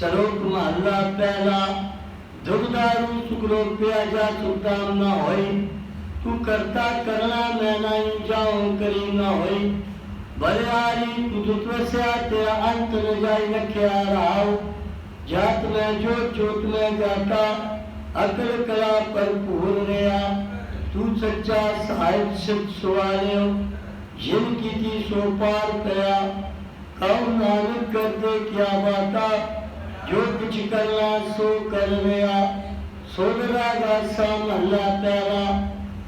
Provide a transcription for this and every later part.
सरोक महला पहला। दुखदारू सुखलो प्याजा सुखदाम न होई। तू करता करना मैं नहीं जाऊं करी न होई। बलिहारी तू दुतवस्या तेरा अंत न जाई लख्या राव। जात में जोत में गाता अकल कला भरपूर रहा। तू सच्चा साहिब सिद्ध सवालियो जिनकी थी सो पार कया। कौन नानक करते क्या बाता जो कुछ करना सो कर रहा। सोदरा गासा महला पहला।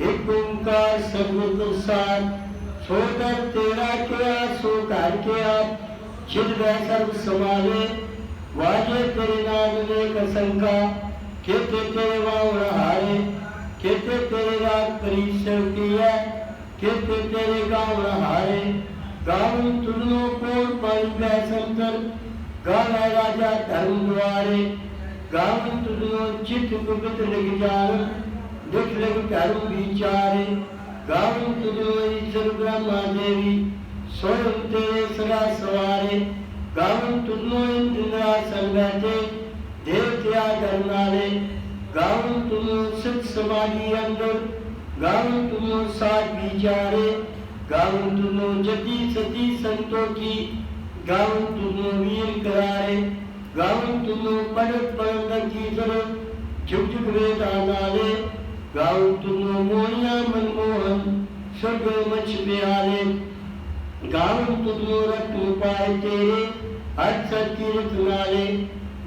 एक ओंकार सतगुर साथ। सोदर तेरा क्या सो घर के आप जिद वह सर्व समाले। वाजे तेरे नाम ने कसंका केते तेरे वावण हारे। केते तेरे राग परिश्रम किया केते तेरे गावण हारे। गावन तुलनो कोण पाई बैसंतर गावे राजा धर्म द्वारे। गावन तुलनो चित गुप्त लिख जान दुख लग धर्म विचारे। गावन तुलनो ईश्वर ब्रह्मा देवी स्वयं तेरे सदा सवारे। गावन तुलनो इंद्रासन बैठे देवत्या करनाले। गावन तुलनो सिद्ध समाधि अंदर गावन तुलनो साथ विचारे। गावन तुलनो जति सती संतों की गावन तुलनो वीर करारे। गावन तुलनो पढ़त पढ़त की तरफ झुक झुक वेदा नाले। गावन तुलनो मोनिया मनमोहन स्वर्ग मच बिहारे। गावन तुलनो रत्न पाए तेरे अक्षर कीर्त नाले।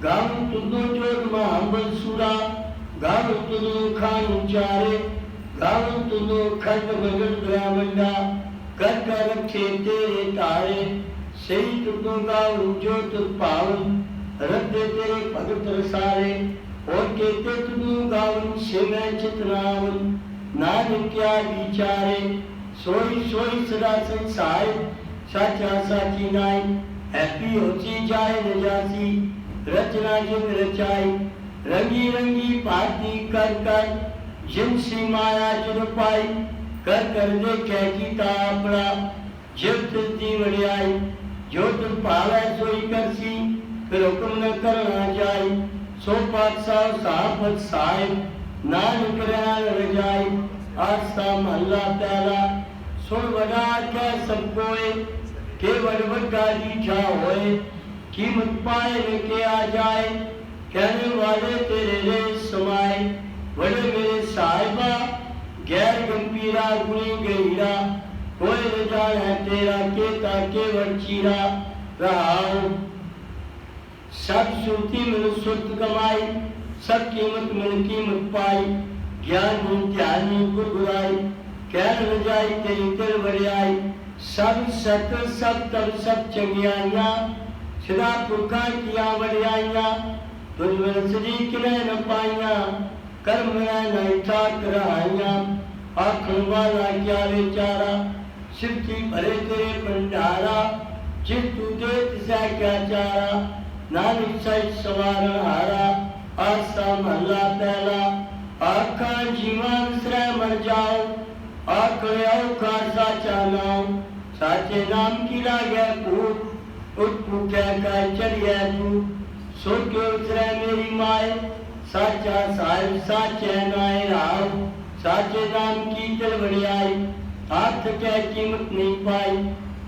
गावन तुलनो जोग महाबल सुरा गावन तुलनो खान उचारे। गावन तुलनो खंड मगन ब्राह्मणा कर कर रखे तेरे तारे। सही तुलनो गावन जो तुम पावन रखते तेरे भगत रसारे। और कहते तुलनो गावन से मैं चितनावन नानक क्या विचारे। सोई सोई सदा संसार साचा साची नाई। हैप्पी होची जाए न जासी रचना जिन रचाई। रंगी रंगी पाती कर कर जिनसी माया जुन पाई। कर कर देखे कीता अपना जब तुझी वड़ियाई। जो तुम पावे सोई करसी फिर हुक्म न करना जाई। सो पातशाह साहब साहिब नानक रहन रजाई। आस्था महला पहला। सुन वड़ा क्या सब कोय केवल वड्डा दीठा होए। कीमत पाए न के आ जाए कहने वाले तेरे रे समाए। बड़े मेरे साहिबा गैर गंभीरा गुणी गहीरा। कोई न जाने तेरा केता केवल चीरा रहाओ। सब सुरती मिल सुरत कमाई सब कीमत मिल कीमत पाई। ज्ञानी ध्यानी गुर बुराई कह न जाई तेरी दिल वड़ियाई। सब सत सब तब सब चंगियाइया सदा पुरखा किया वड़ियाइया। तुझ में सजी किले न पाइया कर्म में नहीं ठाक रहाइया। आखन वाला क्या बेचारा सिद्धि भरे तेरे भंडारा। जिस तू दे तिसा क्या चारा नानक सच सवारन हारा। आस्था महला पहला। आखा जीवन श्रय मर जाओ आखड़े औखा साचा नाम। साचे नाम की लागे भूख उठू कह कर चलिए तू। सो क्यों श्रय मेरी माए साचा साहिब साचे नाय राव। साचे नाम की दिल वड़ियाई हाथ क्या कीमत नहीं पाई।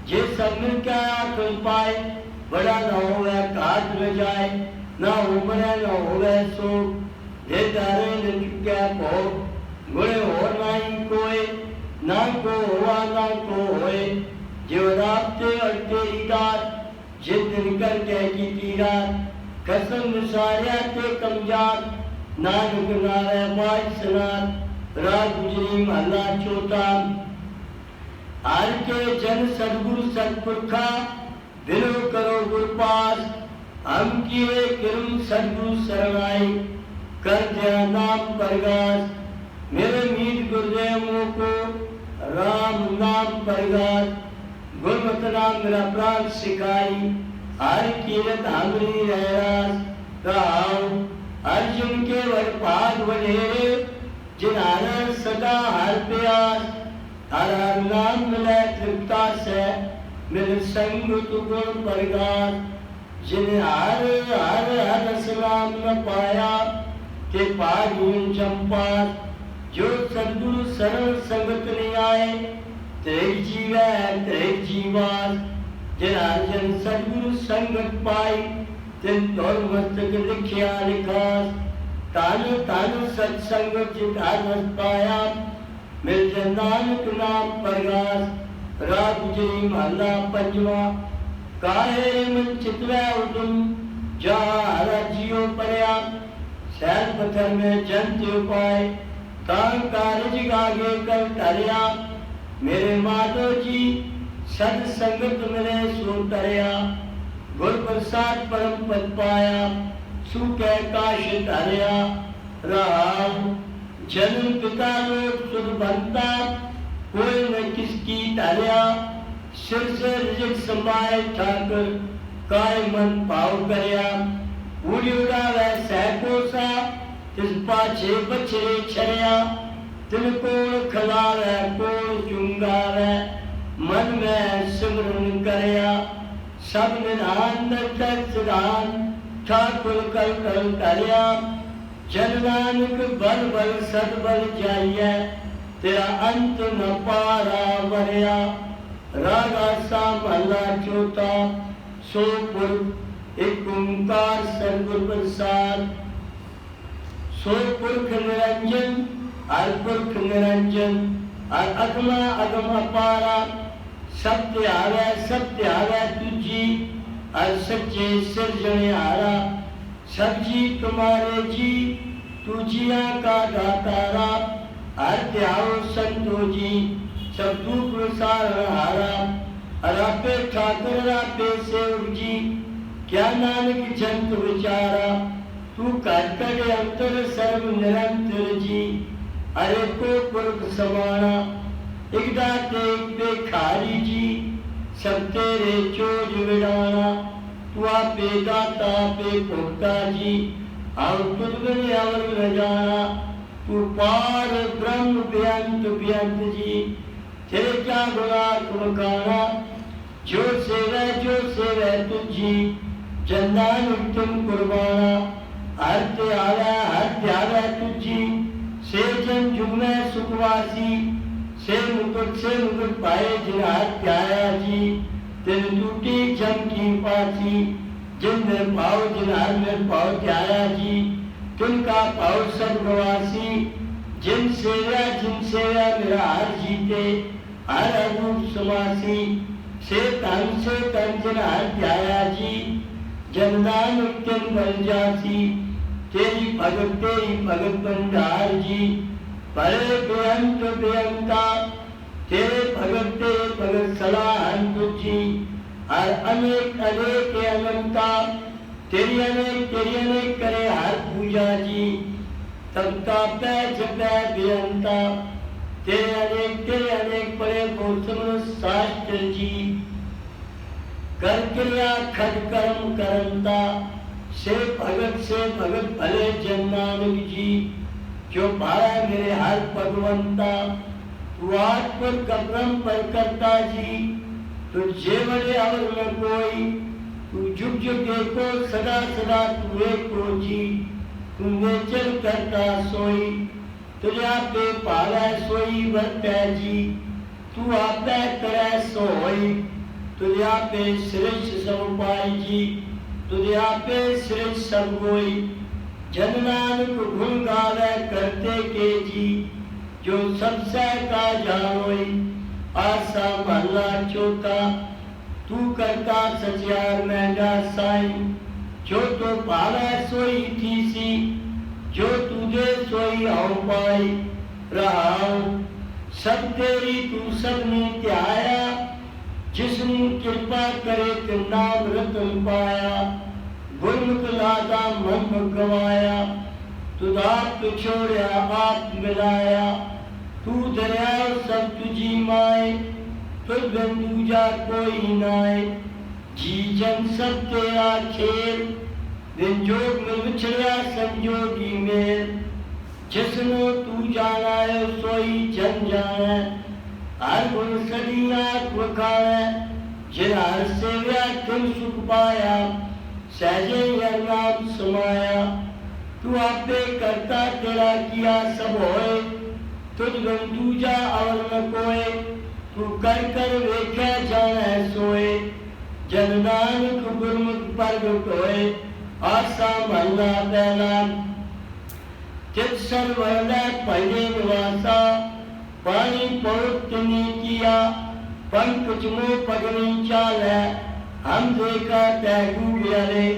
जे सब मिल क्या आखल पाए बड़ा न होवे काट न जाए। ना उमरे न होवे सो दे दारे न चुक्या भोग। गुणे और नहीं कोई ना को हुआ ना को होए। जो रास्ते और तेरी दात जिद दिन कर के की तीरा। कसम सारिया ते कमजात नानक नारे माय सनात। राग गुजरी महला चौथा। हर के जन सदगुरु सतपुरखा दिलो करो गुर पास। हम किए किरम सदगुरु शरणाई कर दिया नाम परगास। मेरे मीत गुरुदेवों को राम नाम परगास। गुरमत नाम मेरा प्राण सिखाई हर कीरत हमरी रहरास रहाओ। अर्जुन के वर पाग वडेरे जिन्हार सदा हर प्यास। हर हर नाम मिले तृप्ता से मिल संग तु गुण परगास। जिन्हें हर हर हर सलाम न पाया ते पागुन चंपा जो सदगुरु शरण संगत नहीं आए तेरे जीवे तेरे जीवास जिन अर्जन सदगुरु संगत पाई तिन तौर मस्तक लिखिया लिखास तान तान सत्संग चितानस पाया मिल नानक नाम परगास राग गुजरी महला पंजवा काहे मन चितवै उदम जहाँ हरा जियो परया सैन पत्थर में जंत उपाय कान कारज गागे कर टरिया मेरे माधो जी सद संगत मिले सो तरया गुर प्रसाद परम पद पाया सुखे काश तरया राम जन्म पिता लोग सुध बनता कोई न किसकी तरया सिर से रिजक संभाए ठाकर काय मन पाव करया उड़ी उड़ावे सैको सा तिस पाछे बछड़े छड़या तिन कोण खलावे कोण चुंगावे मन में सिमरन करया सब निधान नटक सिधान ठाकुर कल कल करया जन नानक बल बल सदबल जाइए तेरा अंत न पारा वरया रागा सा महला चौथा सोपुर एक ओंकार सदगुरु प्रसाद सोपुरख निरंजन अलपुरख निरंजन और अगमा अगम अपारा सत्य आवे तुझी और सच्चे सिरजने हारा सब जी तुम्हारे जी तुझिया का दातारा हर त्याओ संतो जी सब दुख सारण हारा अरापे ठाकर रापे सेवक जी क्या नानक जंत विचारा तू काटड़ अंतर सर्व निरंतर जी अरे को पुरख समाना एक दाते एक बेखारी जी सब तेरे चोज विडाना तू आपे दाता पे भोक्ता जी और तुझ में अवर न जाना तू पार ब्रह्म बेअंत बेअंत जी तेरे क्या गुना तुमकाना जो सेवा तुझी जन्नान तुम कुर्बाना हर त्यागा तुझी से जन जुग में सुखवासी से मुकुट पाए जिन हाथ त्याया जी तिन टूटी जम की पासी जिन में पाओ जिन हाथ में पाओ त्याया जी तिनका पाओ सब गवासी जिन सेवा मेरा हार जीते हर अरूप समासी से तन जिन हाथ त्याया जी जनदान उत्तम बल जासी तेरी भगत भंडार जी बड़े बेअंता तेरे भगत सलाहन तुझी हर अनेक अनंता तेरी अनेक करे हर पूजा जी तब का पै जपै बेअंता तेरे अनेक पड़े गौतम शास्त्र जी कर क्रिया खद कर्म करंता से भगत भले जन नानक जी जो भाया मेरे हर भगवंता तू आत्म कब्रम पर करता जी तू जेवड़े अवर में कोई तू जुग एको सदा तू एको जी तू नेचर करता सोई तुझे आपे पावे सोई वर्तै जी तू आपे करे सोई तुझे आपे श्रेष्ठ सब पाई जी तुझे आपे श्रेष्ठ सब कोई जन नानक गुण गावे करते के जी जो सबसे का जानोई आसा महला चौथा तू करता सचियार महंगा साई जो तो पावे सोई थी सी जो तुझे सोई आओ पाई रहा सब तेरी तू सब ने त्याया जिसने कृपा करे ते नाम रतन पाया गुरमुख लादा मन गवाया तुदात छोड़या आप मिलाया तू दरिया सब तुझी माए तुझ बिन दूजा कोई नाए जी जन सब तेरा खेल दिन जोग में विछड़िया संजोगी मेल जिसनो तू जाना है सोई जन जाना हर गुण सदिया वखाए जिन हर सेव्या तुम सुख पाया सहजे यह नाम समाया। तू आपे करता तेरा किया सब होए, तुझ बिन दूजा और न कोए। तू कर कर वेख्या जाने सोए, जन नानक गुरमुख प्रगट होए। आसा महला पहला। चित सर्वहृदय पहले निवासा, पानी पौत्र ने किया। पंकज मुँह पगनी चाले, हम देखा तैगू ब्याले।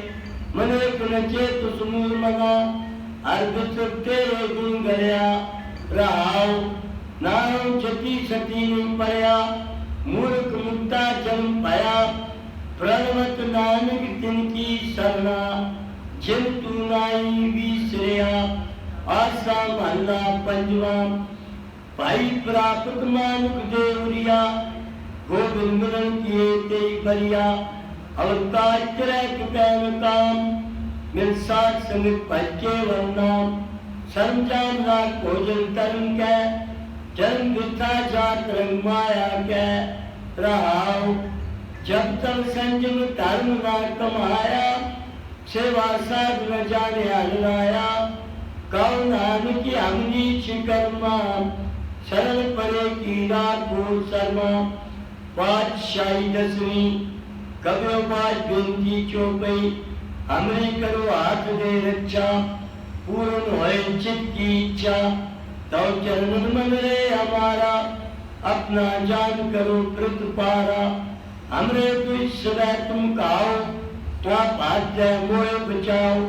मने कुनचे तुसमूल मना, अर्भित तेरे गुण गया। रहाओ नाम जति सती नहीं पड़या, मूर्ख मुक्ता जन्म पाया। प्रणवत नानक तिनकी सरना, जिन तू नाई विसरिया। आसा महला पंजवा। भाई प्राप्त मानुक देवरिया, गोविंद मिलन किए तेई बरिया। अवतार त्रैक पैन काम, मिल साथ संगत भजके वरनाम। सरंजाम लाख भोजन तरन कै, जन्म वृथा जात रंग माया कै। रहाओ जब तक संजम धर्म ना कमाया, सेवा साध न जाने हलनाया। कौ नानक हमनी शिकर्मा, सरल परे कीरा को शर्मा। पातशाही दसवीं कब्र बाज बेनती चौपई, हमने करो हाथ दे रक्षा। पूर्ण होए चित्त की इच्छा, तौ चरणन मन रे हमारा। अपना जान करो कृत पारा, हमरे तुझ सदा तुम कहो। तो भाग्य मोय बचाओ,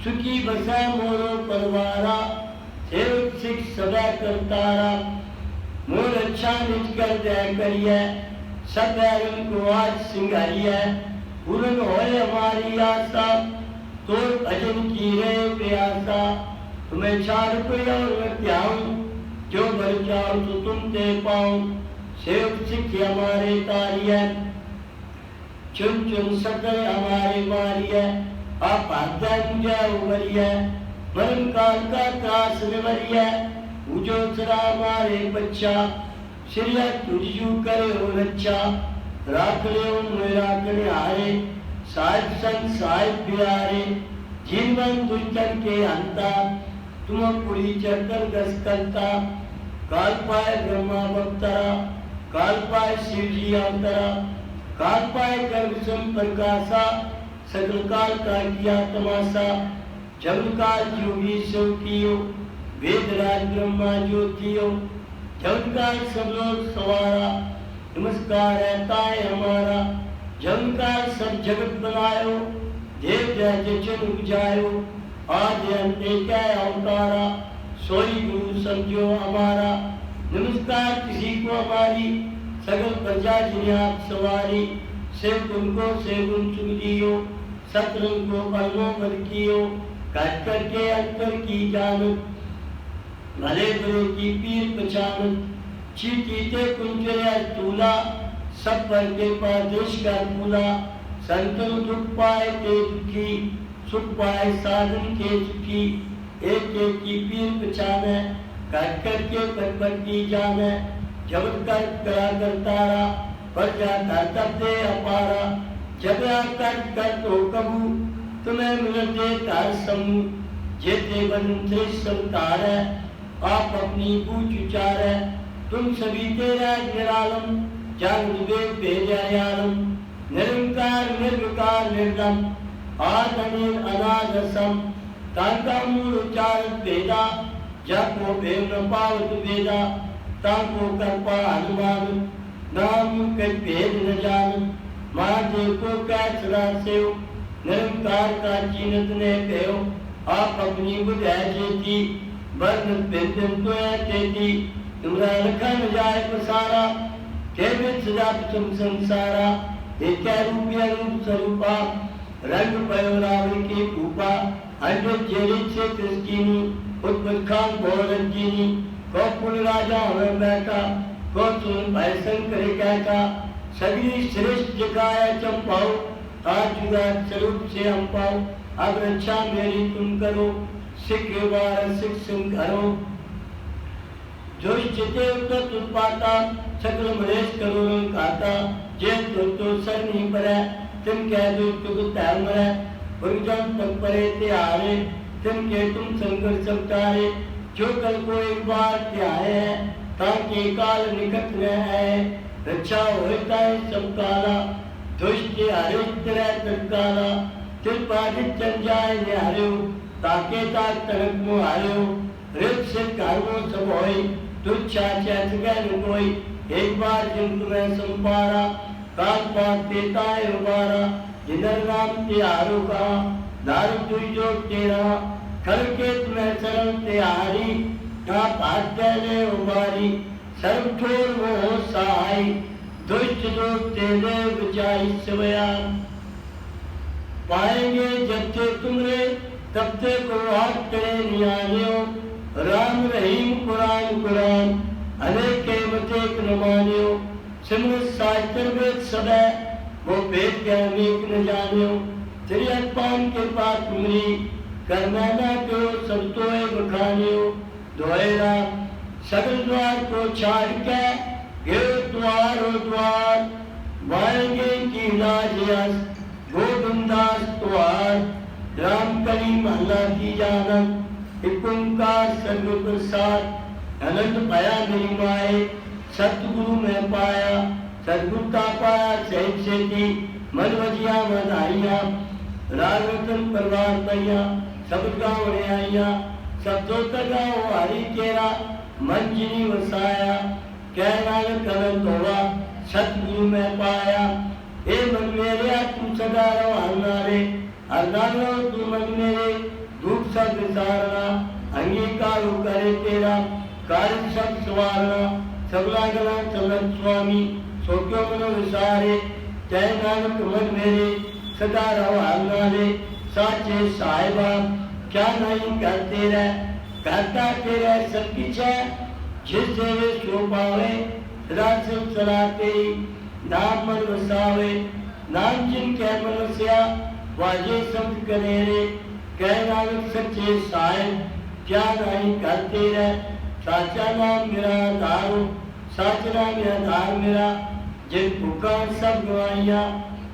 सुखी बसा मोरो परवारा। सेवक सिख सदा करतारा, मोर अच्छा निज कर दया करिए। सब बैरन को आज सिंगारिए, पूर्ण होए हमारी आशा। तोर भजन की रे प्यासा, तुम्हें चार कोई और मैं त्याऊं। जो भर जाओ तो तुम दे पाऊं, सेवक सिख हमारे तारिय। चुन चुन सकर हमारे मारिय, आप भाग्य मुझे उभरिय। मरण काल का त्रास निवरिय, उजो सरा हमारे बच्चा। श्रिया तुझू करे हो रक्षा, राख ले मेरा कने हारे। साहिब संग साहिब प्यारे, जीवन दुष्टन के अंता। तुम पुरी चक्कर गस करता, काल पाए ब्रह्मा भक्तरा। काल पाए शिव जी अवतरा, काल पाए गर्भ सम प्रकाशा। सकल काल का किया तमाशा, जब काल जोगी सो कियो। वेद राज ब्रह्मा ज्योतियो, जब काल सब लोग सवारा। नमस्कार है ताय हमारा, जब काल सब जगत बनायो। देव जय जन उपजायो, आज अंते क्या अवतारा। सोई गुरु समझो हमारा, नमस्कार किसी को हमारी। सगल प्रजा जिन्हें आप सवारी, से तुमको से गुण चुग दियो। सतरंग को पलमों पर कियो, काट करके अंतर की जानत। भले बुरे की पीर पहचानत, चीते कुंजया तूला। सब पर के पादेश का मूला, संतन दुख पाए ते दुखी। सुख पाए साधन के सुखी, एक एक की पीर पहचाने। काट करके पट की जाने, जबत कर करा करतारा। पर जाता तब दे अपारा, जब कर कर तो कबू। तुम्हें मिलते तार समूह, जेते बन संतार है। आप अपनी पूछ उचार है, तुम सभी तेरा निरालम। जान विवेक भेजायालम, निरंकार निर्विकार निर्दम। आद अनिल अनाद सम, ताका मूल उच्चार भेदा। जपो भेद न पावत वेदा, ताको कर्पा हनुमान। नाम के भेद न जान, महादेव को कैसरा सेव। निरंकार का चीनत ने कहो, आप अपनी बुझाए जेती। वर्ण व्यंजन तो है तेती, तुमरा लखन जाए पसारा। केवल सजा तुम संसारा, एक रूप स्वरूपा। रंग पयो रावण के ऊपा, अंड जेरी से कृष्णिनी। उत्पल खान बहुरंजीनी, कौपुल राजा हमें बैठा। कौतुल भयसन करे कहता, सभी श्रेष्ठ जगाया चंपाओ। आज जुदा स्वरूप से हम पाओ, अब रक्षा मेरी तुम करो। सिख वार सिख सिंह जो चिते उत्पाता। सकल मरेश करोड़ खाता, जे तो सर नहीं पड़े। तुम कह दो तुक तैर मरे, पुरजन तक परे त्यारे तिनके तुम संकट सब तारे जो कल को एक बार त्यारे ताकि काल निकट न है रक्षा होता है सब काला दुष्ट हरे तरह तत्काला तिल पाठित चल जाए निहारो ताके ताक तनक मो हारो रित से कर्मो सब होई तुच्छा चैत गैन कोई एक बार जिन तुम्हें संपारा काल पात देता है उबारा जिधर नाम त्यारो का दारू तुई जो तेरा खल के तुम्हें शरण त्यारी का भाग्य ने उबारी सर्व ठोर मोह सहाय दुष्ट जो तेरे बचाई सवया पाएंगे जब ते तुमरे तब ते को हाथ करे नियानियो राम रहीम कुरान कुरान अनेक मतेक न मानियो सिमरत शास्त्र वेद सदै वो भेद के अनेक न जानियो तेरी अपान के पास तुमरी करना ना क्यों सब तोए बखानियो दोहरा सगल द्वार को छाड़ के गिर द्वार ओ द्वार वाएंगे की लाजियस गोविंदास द्वार राम कली महला की जानत एक ओंकार सर्व प्रसाद अनंत पाया मेरी माए सतगुरु में पाया सदगुरु का पाया सहित से थी मन वजिया मधाइया राग रतन परवार पैया सब गाँव ने आइया सब दो गाँव हरी केरा मन जिनी वसाया कह नानक अनंत होवा सतगुरु में पाया ए मन मेरे तू सदा रहो हरनारे हरनारो तू मन मेरे दुख सब विसारना अंगीकार करे तेरा कार्य सब सवारना सबला गला चलन स्वामी सोक्यो मनो विसारे जय नानक मन मेरे सदा रहो हरनारे साचे साहिबा क्या नहीं करते रह करता तेरा सब कुछ है जिससे वे सो पावे राजन चलाते नाम मन वसावे नाम जिन कह मनुष्या वाजे शब्द करे रे कह नानक सच्चे साहिब क्या नहीं करते रह साचा नाम मेरा आधार साच नाम आधार मेरा जिन भूखा सब गवाइया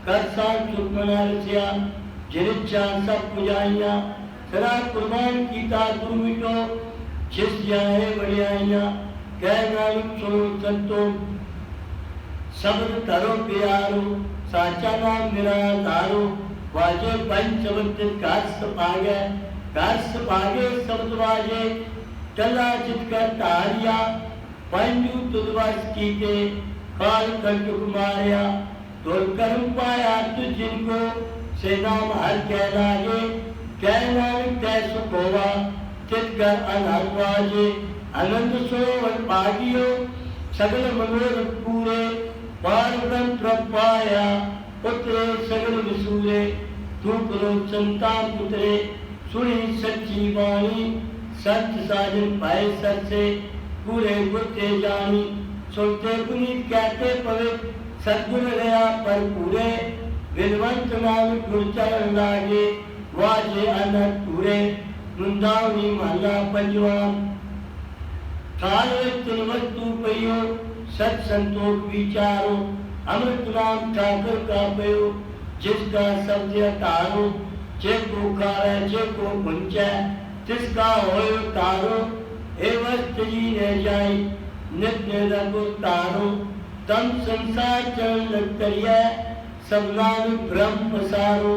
कर साथ सुख मना रसिया जिन इच्छा सब पुजाइया सदा कुर्बान कीता गुरु मिटो जिस जाए बढ़ियाइया कह नानक सुनो संतो शब्द करो प्यारो साचा नाम मेरा धारो वाजे पंचवत काश पागे शब्द वाजे चला चित कर तारिया पंजू तुदवास कीते काल कंट कुमारिया तोर कर्म पाया तु जिनको से नाम हर कह लागे कह नानक कह सुखोवा चित कर अनाथवाजे अनंत सरोवर पागियो सगल मनोरथ पूरे पार ब्रह्म पाया पुत्रे सगल विसूरे तू करो संतान पुत्रे सुनी सच्ची वाणी सत्य साजन पाए सच्चे पूरे गुरते जानी सुनते पुनीत कहते पवित्र सद्गुण रहा पर पूरे विनवंत नाम गुरचरण लागे वाजे अनंत पूरे वृंदावनी महला पंजवा थाल तिन वस्तु पयो सत संतोष विचारो अमृत नाम ठाकुर का पयो जिसका शब्द तारो जे को खावे जे को पुंचे तिसका होयो तारो ए वस्त जी रह जाई नित्य रघु तारो तम संसार चरण लग करिया सब नानक ब्रह्म पसारो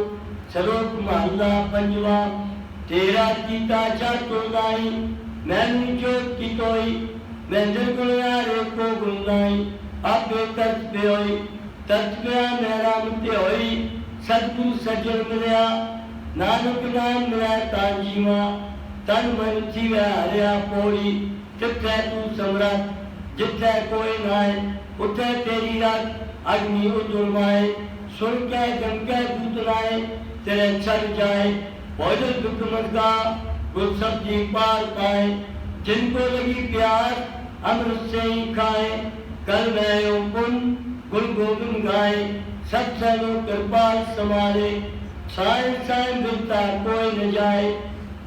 सलोक महला पंजवा तेरा कीता चातो नाई मैंने जोत की तोई मैं निर्गुण यारे को गुंगाई आपे तत् पे होई तत् पे मेरा मुते होई सद्गुरु सजन मिलया नानक नाम मिला ताजीवा तन मन जीवा हरिया पोड़ी जिथे तू सम्राट जिथे कोई नाय उठे तेरी रात अग्नि उजुर्माए सुन के गम के दूत लाए तेरे छल जाए भोजन दुख मत गा गुल सब्जी पाल पाए जिनको लगी प्यास अमृत से ही खाए कल मैं पुन गुल गोविंद गाए सब सैनो कृपाल समारे साय साय मिलता कोई न जाए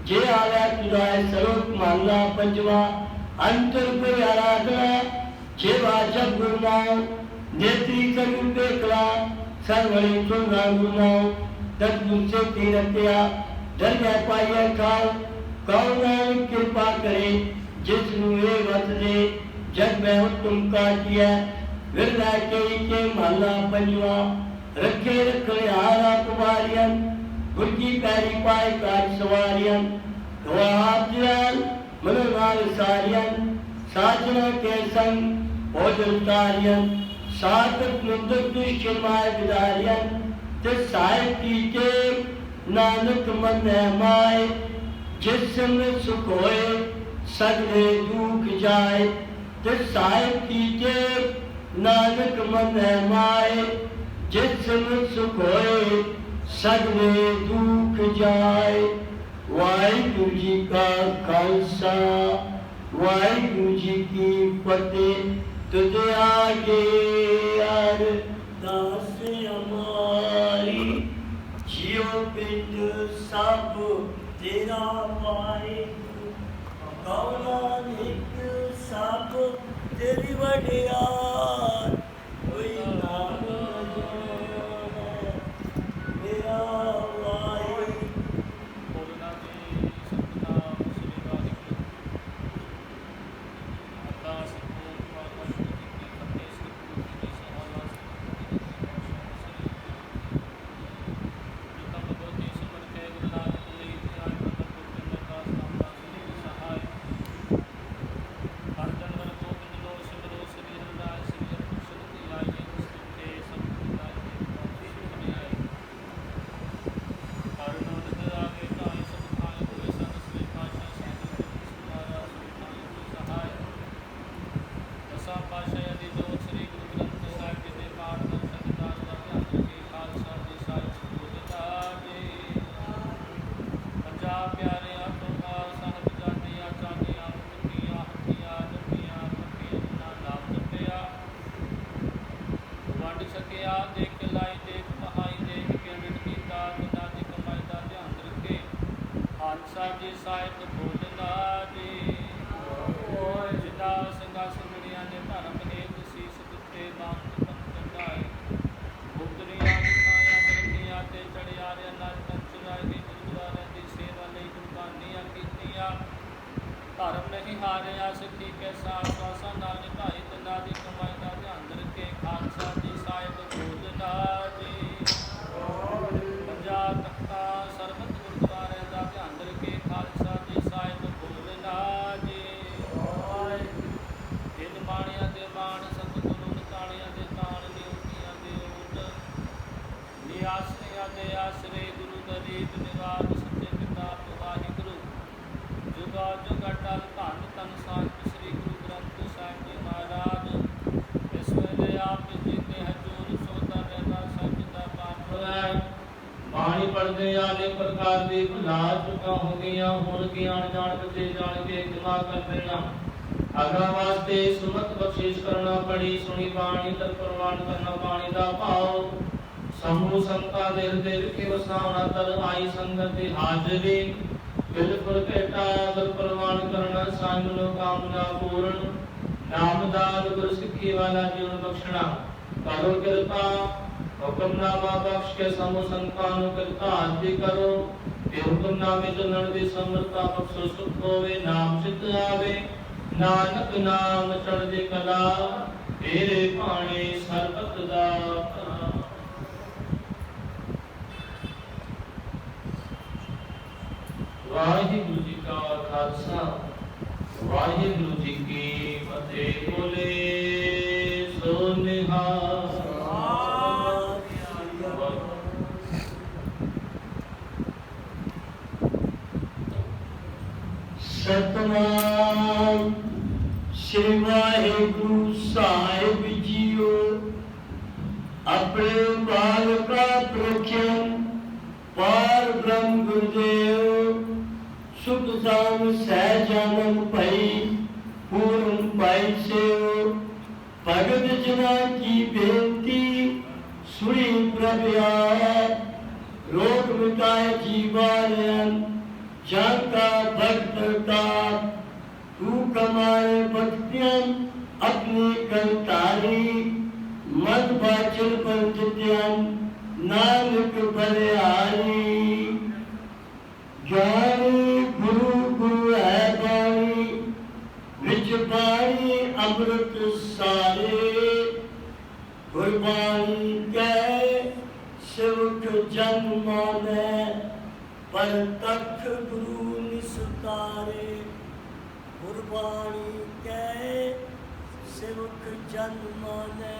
जे आया तुझाए सरोक महला पंजवा अंतर कोई आराधना जे वाजब गुरनाओ नेत्री करू देखला सर्वणी सुना गुरनाओ तक मुझसे तीरत्या डर गए पाइए खाओ कहो नानक कृपा करे जिसनु ये वत दे जग में उत्तम काटिया विरला के महला पंजवा रखे रखले हारा कुमारियन गुरकी पैरी पाए काज सवारियन हाथ मनोनाल सारियन साजना के संग भोजन तारियन सातक मुद्दक दुष्माय विदारियन ते साहिब की के नानक मन माए जिसम सुख होए सगले दुख जाए ते साहिब की के नानक मन माए जिसम सुख होए सगले दुख जाए। वाहिगुरु जी का खालसा वाहिगुरु जी की फतेह तुझे आगे अरदास हमारी जियो पिंड सब तेरा वाहिगुरु कौना निक सब तेरी वडियार कोई नाम मेरा धर्म नहीं हारिया सिद्धि के साथ श्वासा नाल निभाई तिना दी कमाई का ध्यान रखे खालसा जी साहिब बोलना जी पंजाब तख्ता सरबत गुरुद्वारे का ध्यान रखे खालसा जी साहिब बोलना जी इन बाणिया दे बाण सतगुरु ताणिया दे ताण निउतिया दे उठ निआसनिया दे आसरे गुरु गरीब निवास सच्चे पिता वाहिगुरु जुगा जुग अटल धन तन साहिब श्री गुरु ग्रंथ साहिब जी महाराज इस वेले आप जी के हजूर सोता रहना सच दा पाठ है बाणी पढ़दे आले प्रकार दी भुला चुका हो गया हुण ज्ञान जान बचे जान के क्षमा कर देना अगला वास्ते सुमत बख्शिश करना पड़ी सुनी बाणी तर प्रवान करना बाणी दा भाव समूह संता दे हृदय के वसावना तर आई संगत हाजरी बिल्कुल भेटा अगर प्रमाण करना सांगनो कामना पूर्ण नामदान गुरु सिक्खी वाला जीवन बख्शना करो कृपा हुक्मनामा बख्श के समूह संतानों कृपा आदि करो ते हुक्मनामे चलन दी समर्था बख्शो सुख होवे नाम सिद्ध आवे नानक नाम चढ़ दे कला तेरे पाणे सरबत दाता। वाहिगुरु जी का खालसा वाहिगुरु जी की फतेह बोले सो निहाल। सतनाम श्री वाहिगुरु साहिब जीओ अपने बाल का प्रख्यान पार ब्रह्म गुरुदेव सुख साम सहजानन भई पूर्ण पाई से भगत जना की बेनती सुनी प्रभु रोग मिटाए जीवान जाका भक्त का तू कमाए भक्तियन अपनी कंतारी मन बाचल पंचत्यन नानक बलिहारी। गुरबाणी कह सेवक जन माने पर तख गुरु निस्तारे। गुरबाणी कह सेवक जन माने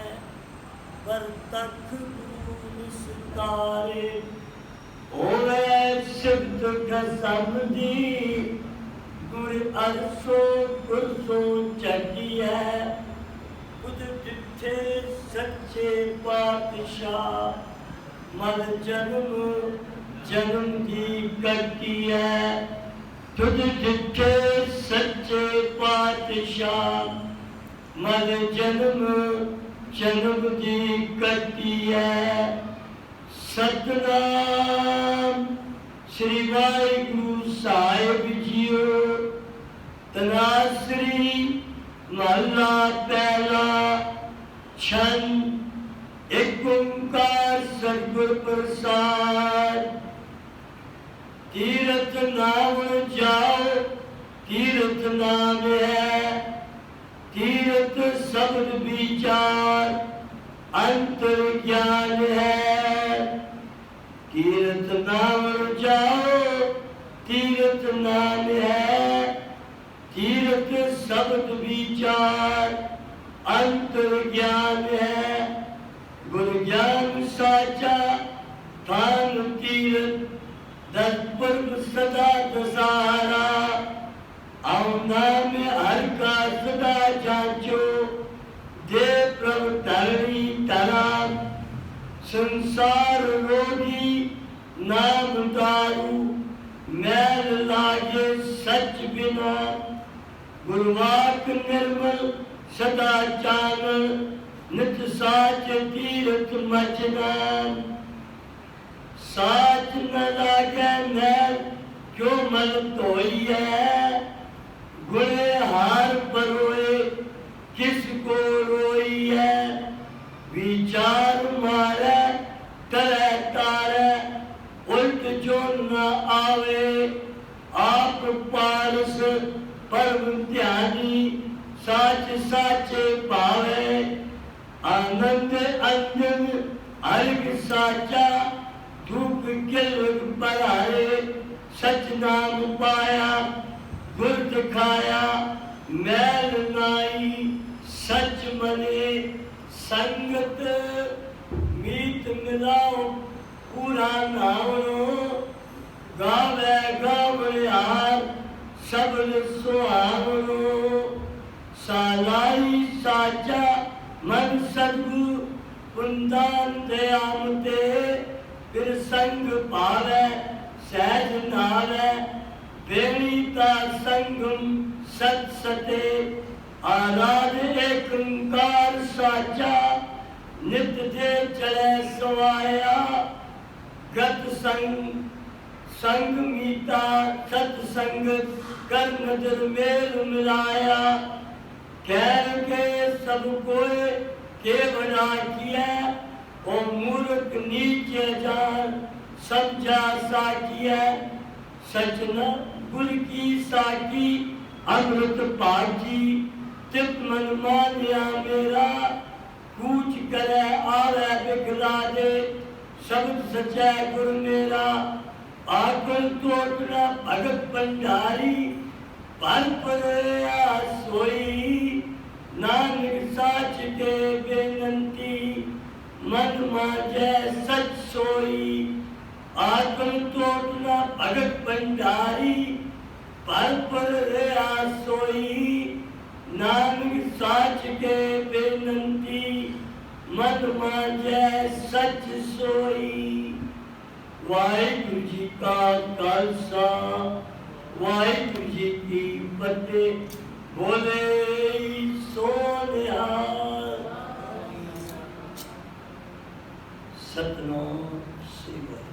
पर तख गुरु निस्तारे। होवे सिद्ध कसम दी गुर अरसो गुरसो चढ़िया। खुद दिथे सच्चे पातशाह मल जन्म जन्म की कटी है। खुद दिथे सच्चे पातशाह मल जन्म जन्म की कटी है। सतनाम श्री वाहिगुरु साहिब जीओ। तनासरी महला पहला छंद एक ओंकार सतगुर प्रसाद। तीरथ नाम जाओ तीरथ नाम है। तीरथ शब्द विचार अंतर ज्ञान है। तीरथ नाम जाओ तीरथ नाम है। तीरथ शब्द विचार अंतर ज्ञान है। गुरु ज्ञान साचा थान तीरथ दस पर्व सदा दशहरा। आओ नाम हर का सदा जांचो दे प्रभु धरणी धरा। संसार रोगी नाम दारू मैल लागे सच बिना। गुरुवाक निर्मल सदा चानन नित साच तीरथ मचना। साच न लागे मैल क्यों मल धोई है। गुणे हार परोए किसको रोई है। विचार मारे करे तारे उल्ट जो न आवे। आप पारस परम ध्यानी साच साचे पावे। आनंद अंजन अर्घ साचा धूप गिलवट बराए। सच नाम पाया गुर दिखाया मैल नाई सच मने। संगत मीत मिलाओ पूरा नावनो। गावे गावड़ियार सबल सुहावनो। सालाई साचा मन सदगु कुंदान दयामते। फिर संग पावे सहज नावे। बेणी का संगम सत सते। आराध एक ओंकार साचा नित दे चले सवाया। गत संग संग मीता सत्संग कर नजर मेल मिलाया। कह के सब कोई के बना किया। ओ मूर्ख नीचे जान समझा सा किया। सचना गुल की साकी अमृत पाजी। चित मन मानिया मेरा कूच करे आवे बिखला दे। शब्द सच्चा गुरु मेरा आकल तोड़ना भगत भंडारी। पर पड़या सोई नानक साच के बेनंती। मन मांझे सच सोई आकल तोड़ना भगत भंडारी। पर पड़या सोई नानक साच के बेनंती। मन मांझे सच सोई। वाहिगुरु जी का खालसा वाहिगुरु जी की फतेह। बोले सोनिहार। सतनाम श्री वाहिगुरु।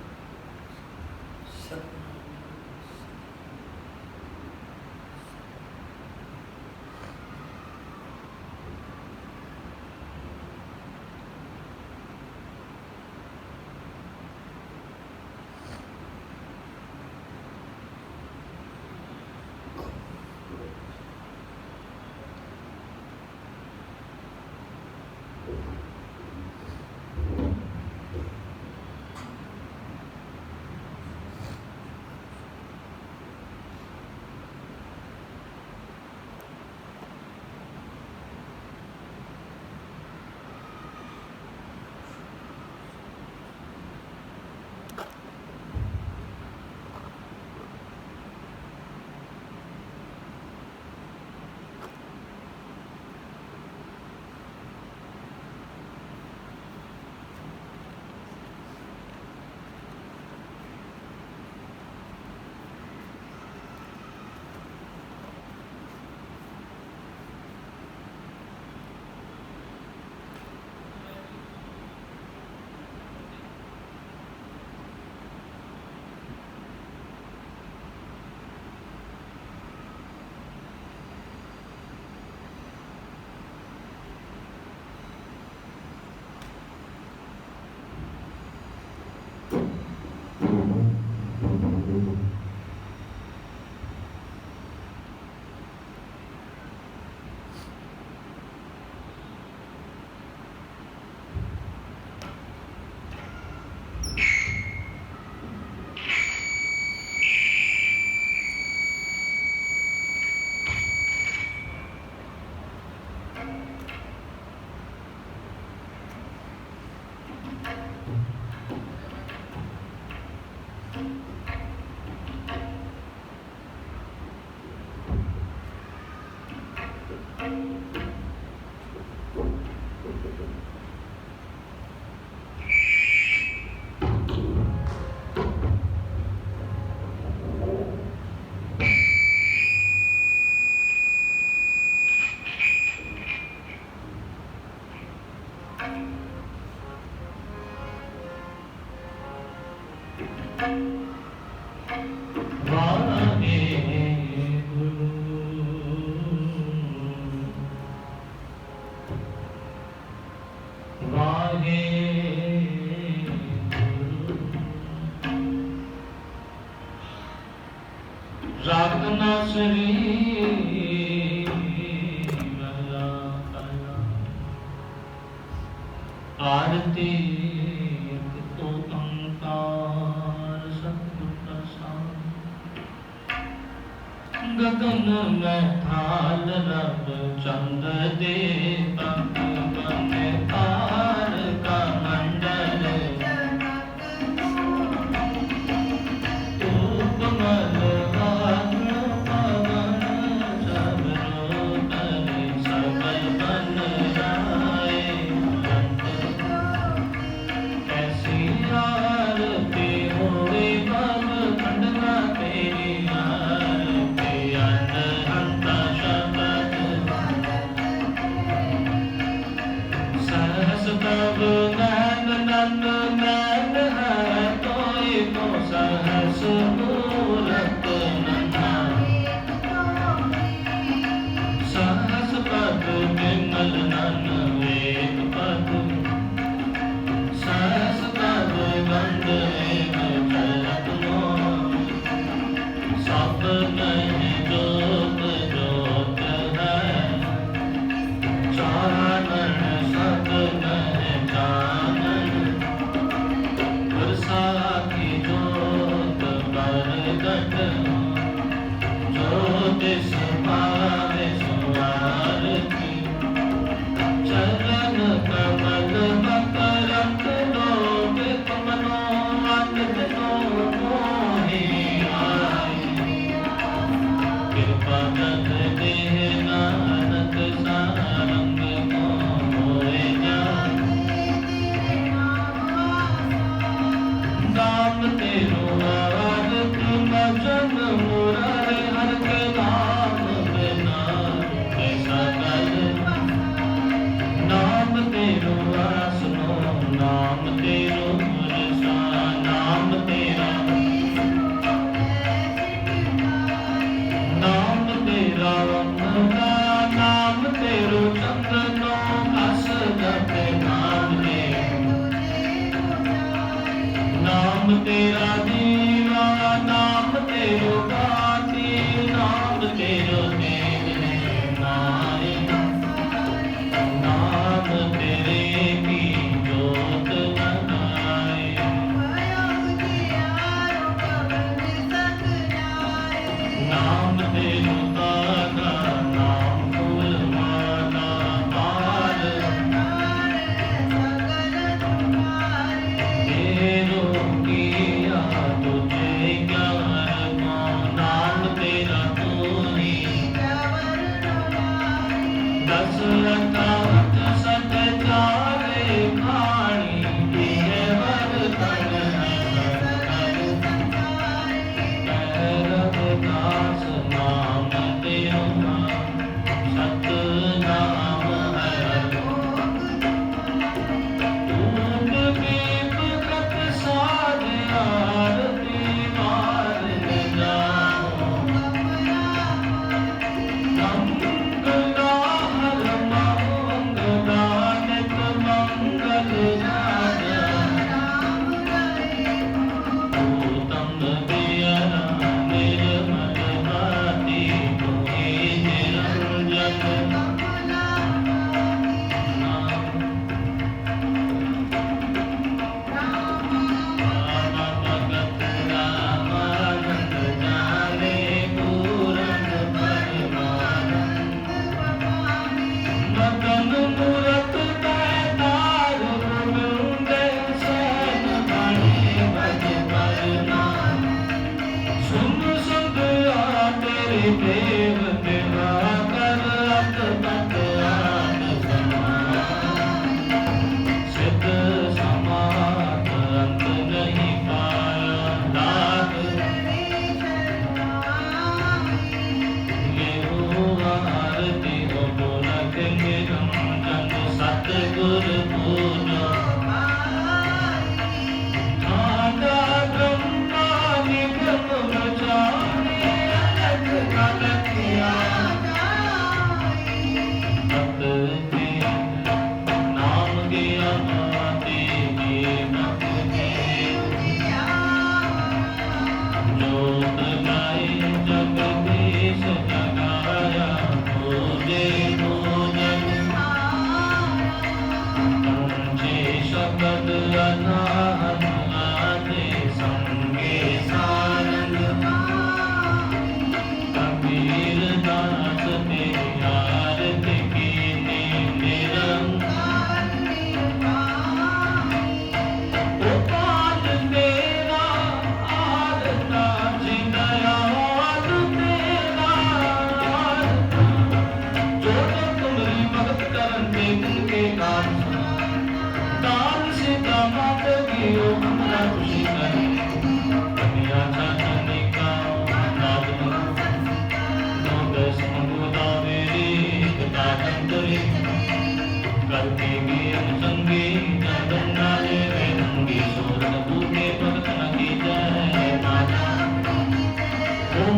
रत्न श्री आरती तो अंकार सतप्रसाद गगन में थाल रब चंद दे बने तार का मंडल नाम तेरा दीवा नाम तेरो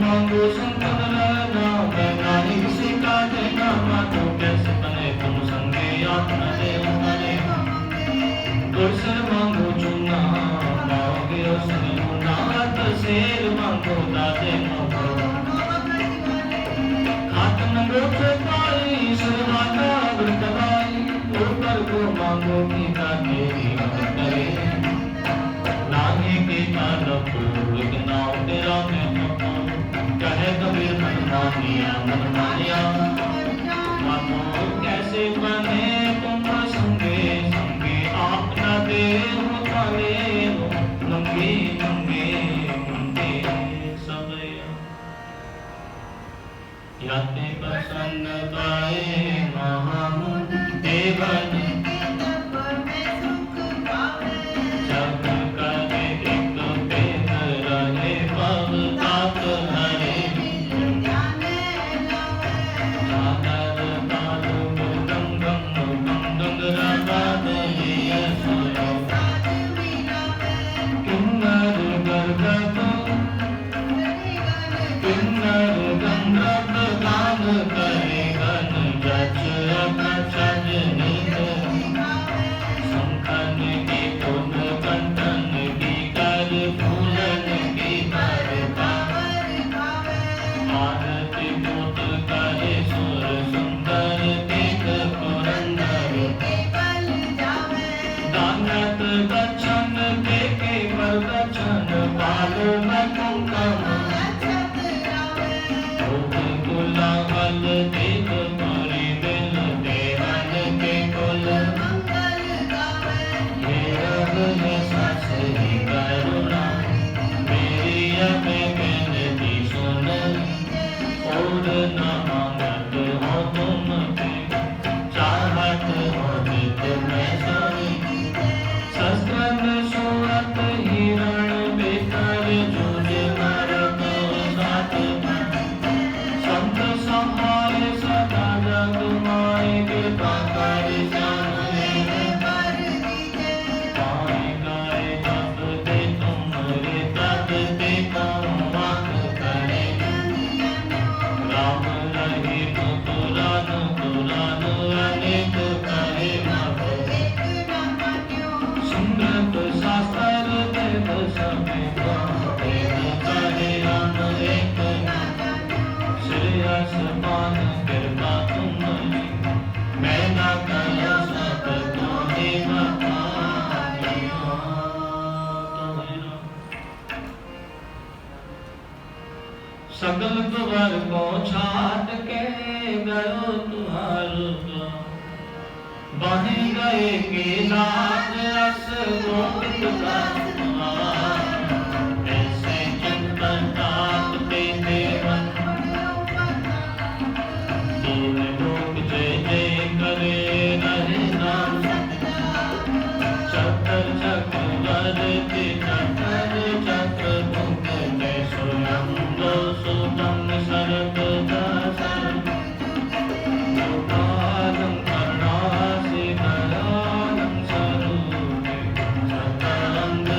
मांगो संपद रहना, मैं नाही किसी का देना, मानो कैसे बने तुम संगे अपना देव हरे। गुरसर मांगो चूना, मांगे उसने मुना, शेर मांगो दादे मांगो। खात मंगो चपाई, सुरमाता गुरतबाई, ऊपर को मांगो की तेरी करे। नाहे के कालब एक नाव तेरा मैं जपो, कहे कबीर मन मानिया मानो कैसे बने तुम संगे संगे आप न दे हो ताले हो मंगे मंगे मंगे सब याते प्रसन्न पाए महामुद देवन सगल दुवर को छाट के गयो तुम्हारो बाहे गए के लाज रस गोविंद का ऐसे चिंतन तात पे देवन तीन लोग जय जय करे रहे नाम चक्कर चक्र वरते चक्कर चक्र भुग जय सोयम सुतम शरद दासन गोपालं करुणासी दयालं स्वरूपे सदानंद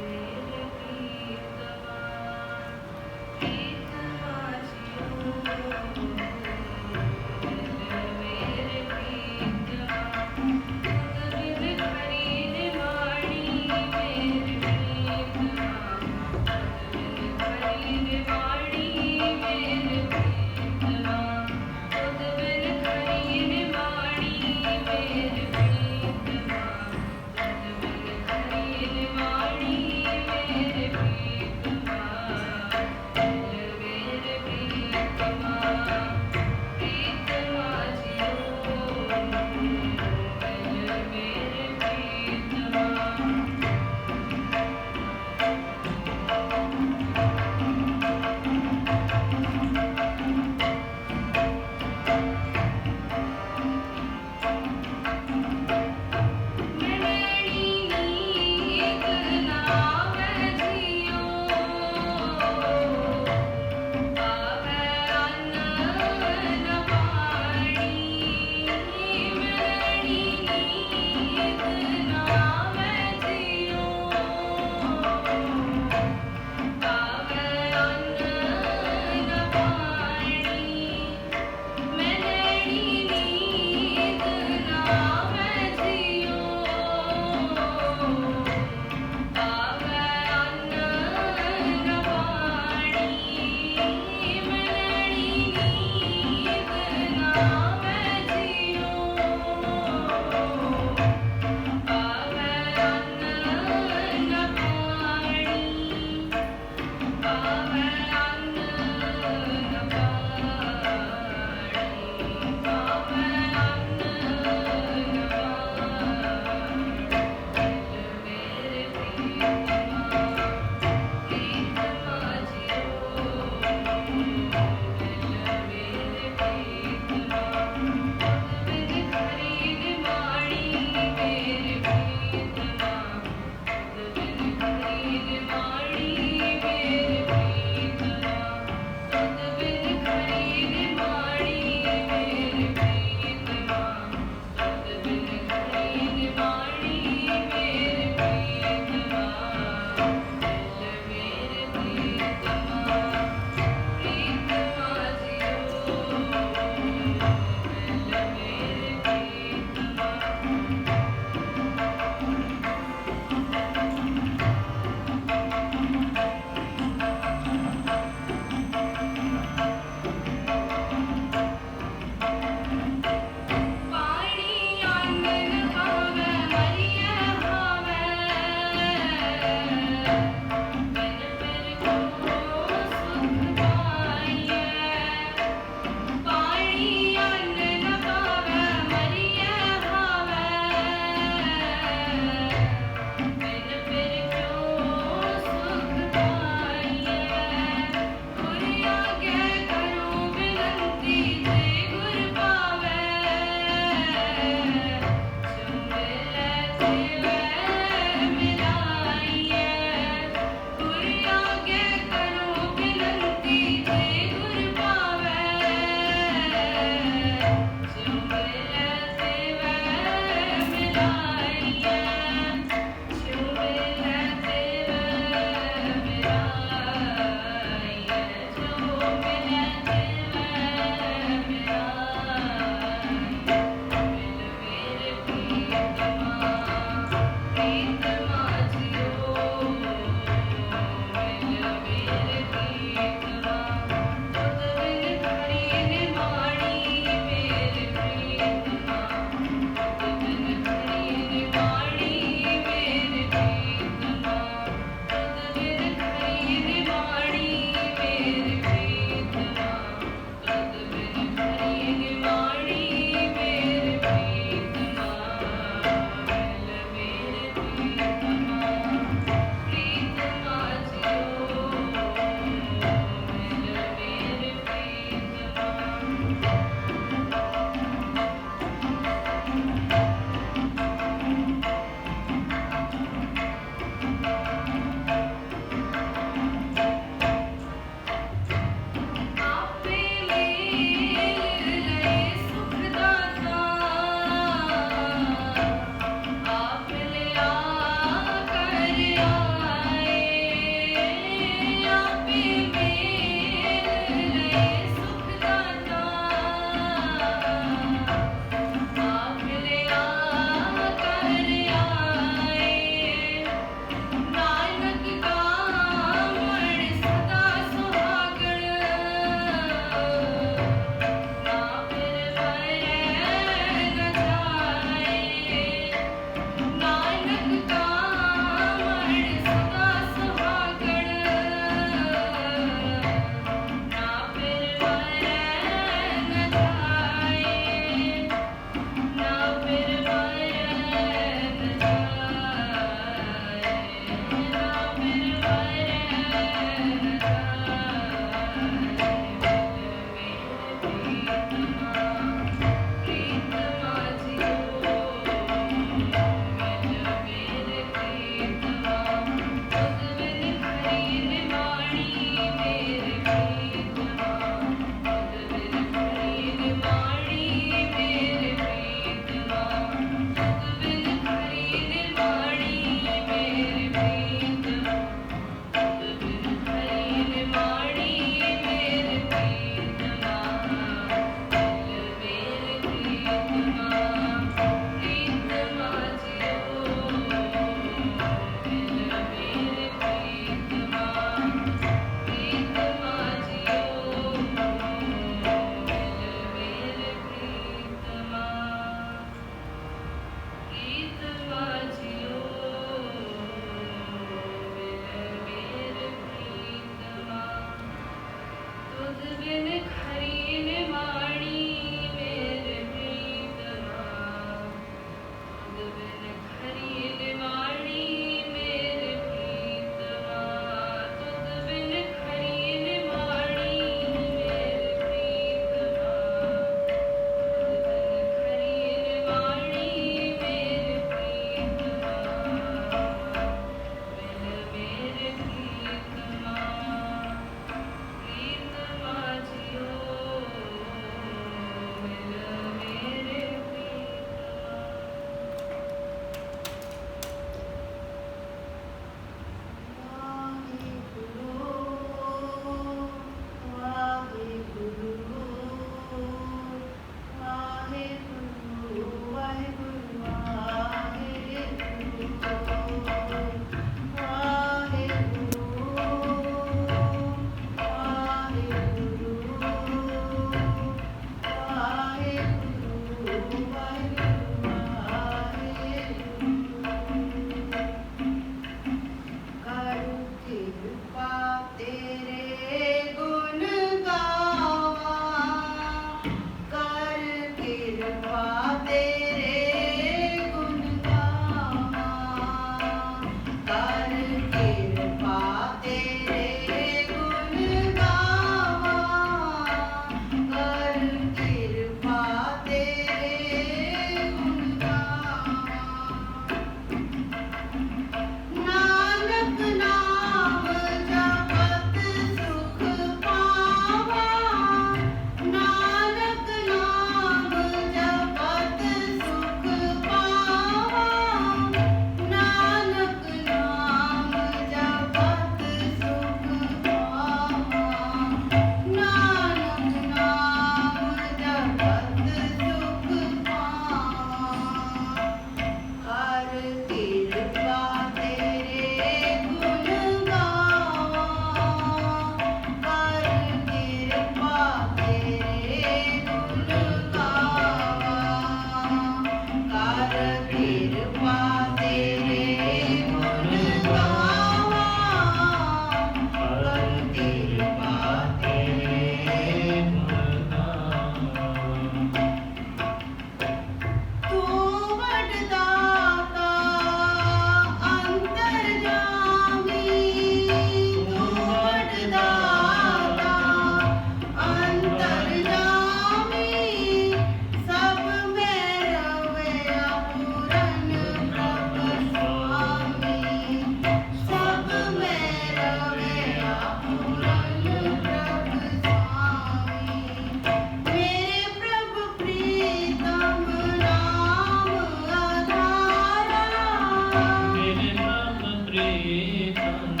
तन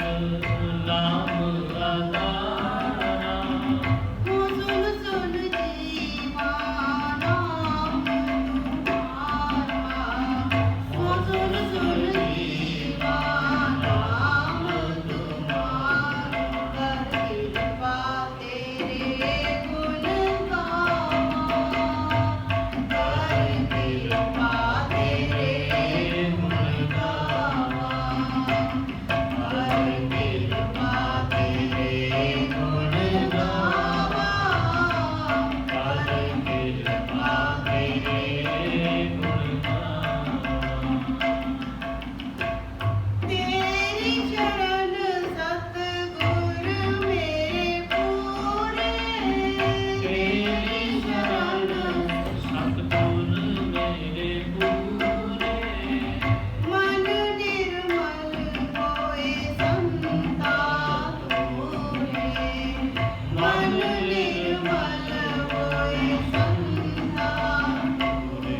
नाम आधारा। सुन सुन जीवा नाम तुम्हारा, सुन सुन जीवा नाम तुम्हारा, कर कृपा तेरे गुण गावा, कर कृपा तेरे गुण गावा, कर कृपा तेरे गुण गावा, कर कृपा तेरे गुण गावा। तेरी शरण सतगुर मेरे पूरे, तेरी शरण सतगुर मेरे पूरे। मन निर्मल होए संता तोरे, मन निर्मल होए संता तोरे,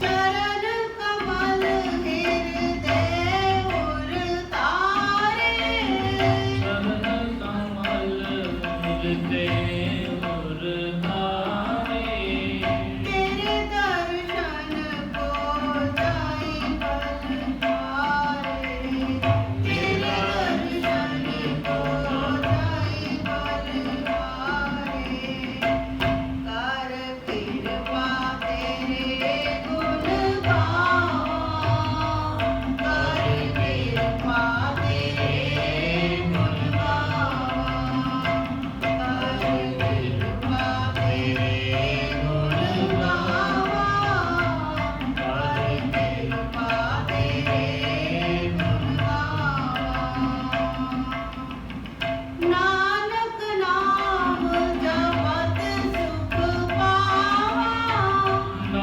चरण कमल हृदय उर तारे, चरण कमल हृदय उर धारे। तेरे दर्शन को जाई बलहारे, तेरे दर्शन को जाई बलहारे, कर कृपा तेरे गुण गावा, कर कृपा तेरे गुण गावा, कर कृपा तेरे गुण गावा, कर कृपा तेरे गुण गावा। नानक नाम जपत सुख पावा,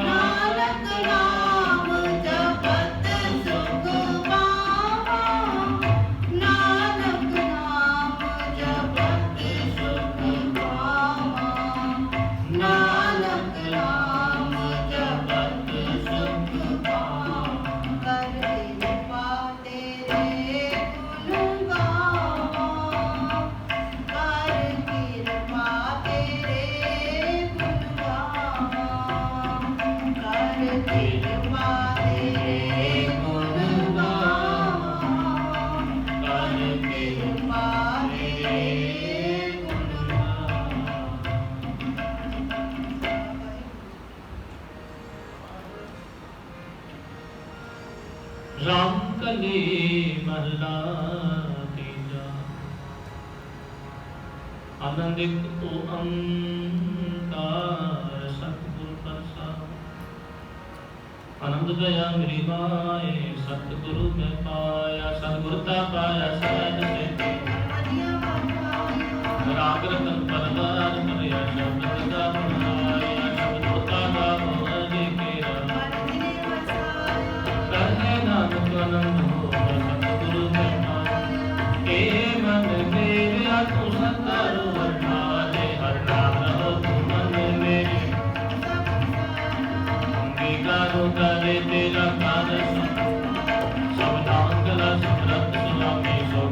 नानक नाम जपत सुख पावा, नानक नाम जपत सुख पावा, नानक नाम जपत सुख पावा, कर कृपा तेरे गुण गावा, कर कृपा तेरे गुण गावा, कर कृपा तेरे गुण गावा, कर कृपा तेरे गुण गावा। राम कली महला तीजा। आनंदित ओंकार सतगुर प्रसाद। आनंद गया मेरी माए सतगुरु मैं पाया। सतगुरता पाया सहज से राग रतन परदार मरिया शब्द का बनाया। शब्द होता गावो अजे केरा। कहे नानक आनंद हो सतगुरु मैं पाया। हे मन मेरे तू सतारो हरनाले। हर नाम रहो तू मन मेरे। अंगीकारो करे तेरा कार्य सब। सब दांगला समरथ सुनामी सो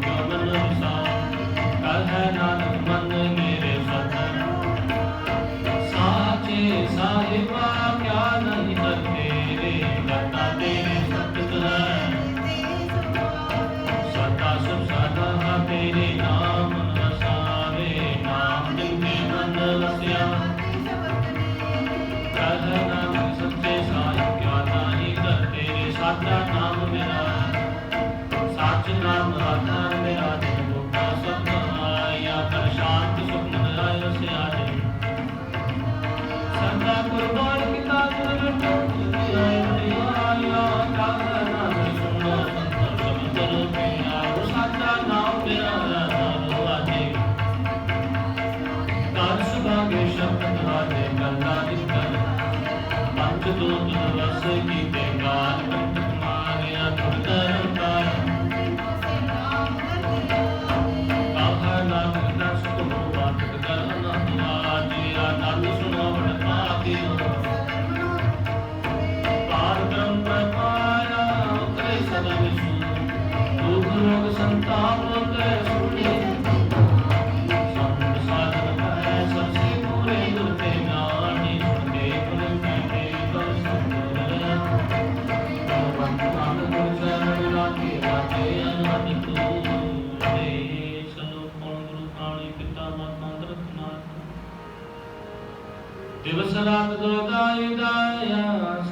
दिवस रात दोदाई दाया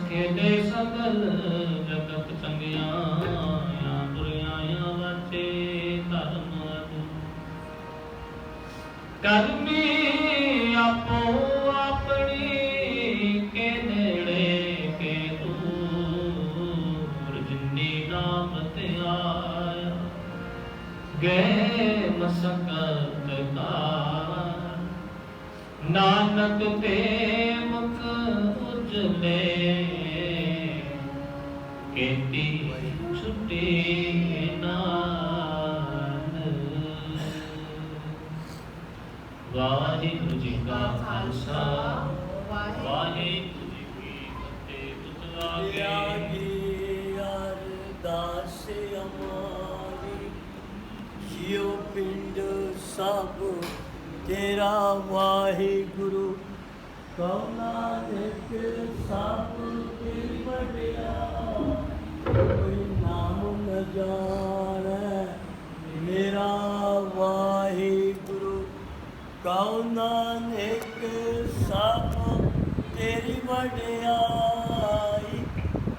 खेले सकल जगत चंगिया बुरियाया बचे धर्म कर्मी आपो अपनी के नेड़े के दूर जिन्नी नाम ते आया गए मसकत का नानक ते मुख उजले केती छुट्टी नान। वाहिगुरु जी का खालसा वाहिगुरु जी की फतेह। त्यागी अरदास हमारी जियो पिंड सब तेरा वाहिगुरु कौना एक सब तेरी बढ़िया कोई नाम न जाने मेरा वाहिगुरु कौना एक सब तेरी बढ़ियाई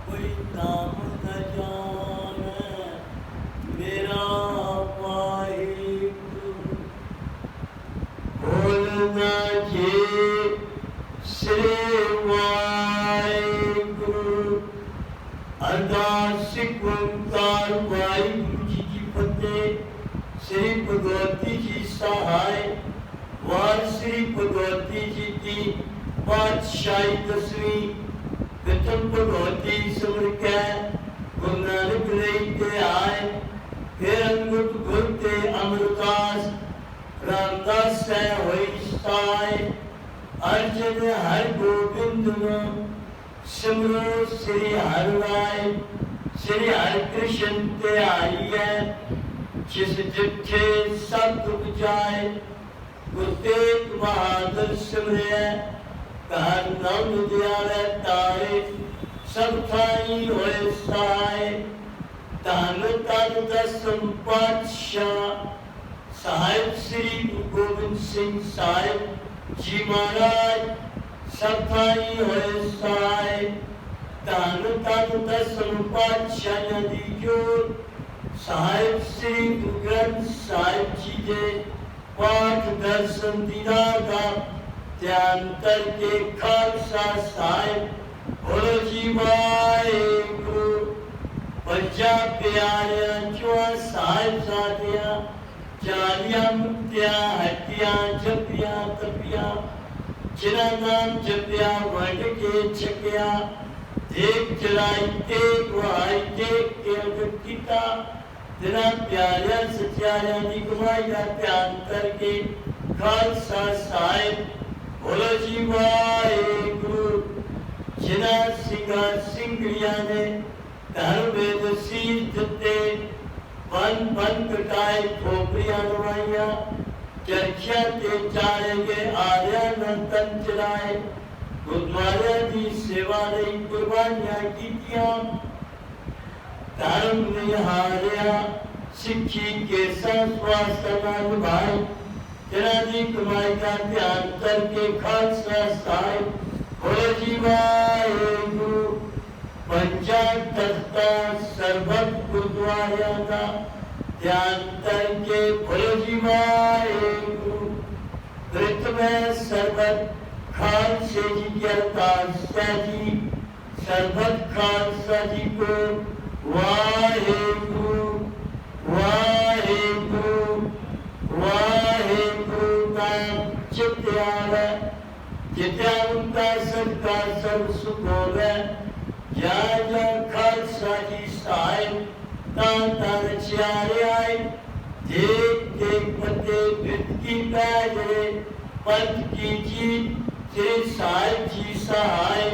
कोई नाम न जाने मेरा वाहिगुरु बोलना जे श्री वाहिगुरु अरदास ओंकार वाहिगुरु जी की फतेह। श्री भगवती जी सहाय वार श्री भगवती जी की पातशाही 10वीं प्रथम भगवती समर के गुरु नानक लेके आए फिर अंगुट गुरते अमरदास रामदास से होई साय अर्जन हर गोविंद सिमरो श्री हर राय श्री हर कृष्ण ते आई है जिस जिथे सब दुख जाए गुरु तेग बहादुर सिमरे कहर नाम दियाले तारे सब थाई होए साए धन तन दसम पातशाह साहिब श्री गुरु गोबिंद सिंह साहिब जी महाराज सब थाई होए साए धन तन दसम पातशाह दी जोत साहिब श्री गुरु ग्रंथ साहिब जी दे पाठ दर्शन दीदा का ध्यान करके खालसा साहिब बोलो जी वाहिगुरु बच्चा प्यारिया चुआ साहिब साथिया चालिया मुक्तिया हटिया जपिया तपिया जिना नाम जपिया वट के छकिया देख चलाई तेग वहाई देख के अगर किता तेरा प्यारिया सत्यारिया की कमाई का ध्यान करके खालसा साहिब बोलो जी वाहिगुरु जिना सिंगा सिंगड़िया ने धर्म वेद सीर दिते बन बन कटाए खोपड़िया नवाइया चरखिया ते चारे के आर्या नंदन चलाए गुरुद्वारे की सेवा ने कुर्बानियां कीतियां धर्म निहारिया सिक्खी के स्वास्थ्य निभाए तेरा दी कमाई का ध्यान करके खालसा साहिब बोलो जी वाहिगुरु पंचा तख्ता सर्वत गुरुद्वारा का ध्यान करके बोलो जी वाहिगुरु कृत में सर्वत खालसे जी की अरदास जी सर्वत खालसा जी को वाहिगुरु वाहिगुरु वाहिगुरु का चित्याला जित्या उनका सबका सब सुख होवे या या खालसा जी साहिब तान चारे आए देख देख पते भित की पैजरे पंथ की जीत श्री साहिब जी सहाय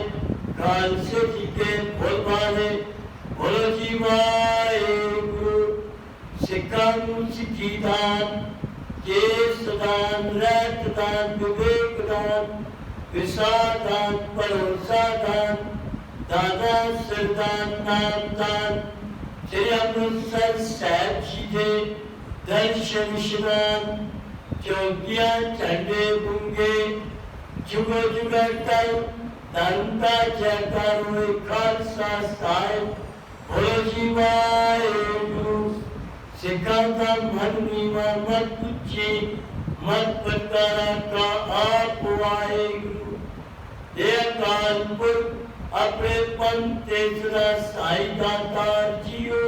खालसे जी के बोल वाले बोलो जी वाहिगुरु सिक्खा सिक्खी दान केस दान रैत दान विवेक दान विसार दान भरोसा दान दादा सरदान नाम दान श्री अमृतसर साहिब जी के दर्शन स्नान चौकिया झंडे बुंगे जुगो जुगल धनता जयकार होए खालसा साहिब बोलो जी वाहेगुरु सिखा का मन नीवा मत पूछे मत पतारा का आप वाहेगुरु ये कानपुर अपने पंथ तेजरा साई दातार जियो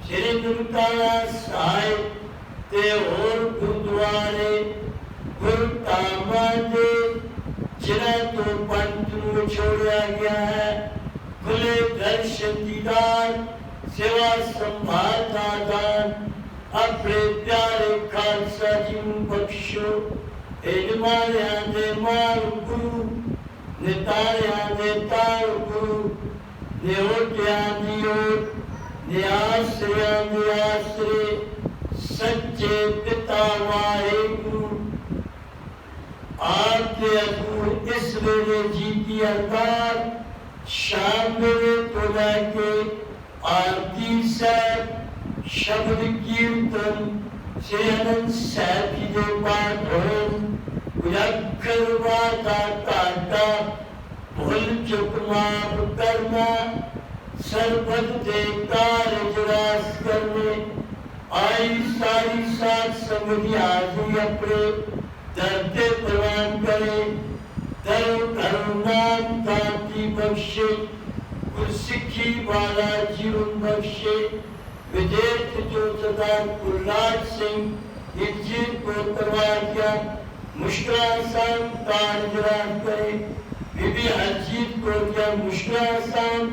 श्री दुर्गाला साहिब ते और गुरुद्वारे गुरु धामा दे जिन्हें तो पंथ ਨੂੰ छोड़ा गया है खुले दर्शन दीदार सेवा संभाल दान अपने प्यारे खालसा जी ਨੂੰ बख्शो इनमारियां दे मार गुरु नितारियां दे तार गुरु निहोटियां दी ओट निआसरियां दे आसरे सच्चे पिता वाहेगुरु आपके अगू इस वेले जी की अवतार शाम वेले तो लैके आरती साहब शब्द कीर्तन श्री अनंद साहब जी के पाठ होए उजागर वादा काटा भूल चुक माफ करना सरबत दे कारज रास करने आई सारी साथ संगति हाजिरी अपने दर्दे प्रवान करे दर करुणाम दाती बख्शे गुरसिखी वाला जीवन बख्शे विदेश जो सरदार कुलराज सिंह इंजीर को करवा दिया मुश्किल आसान कारजरान करे बीबी हरजीत को दिया मुश्किल आसान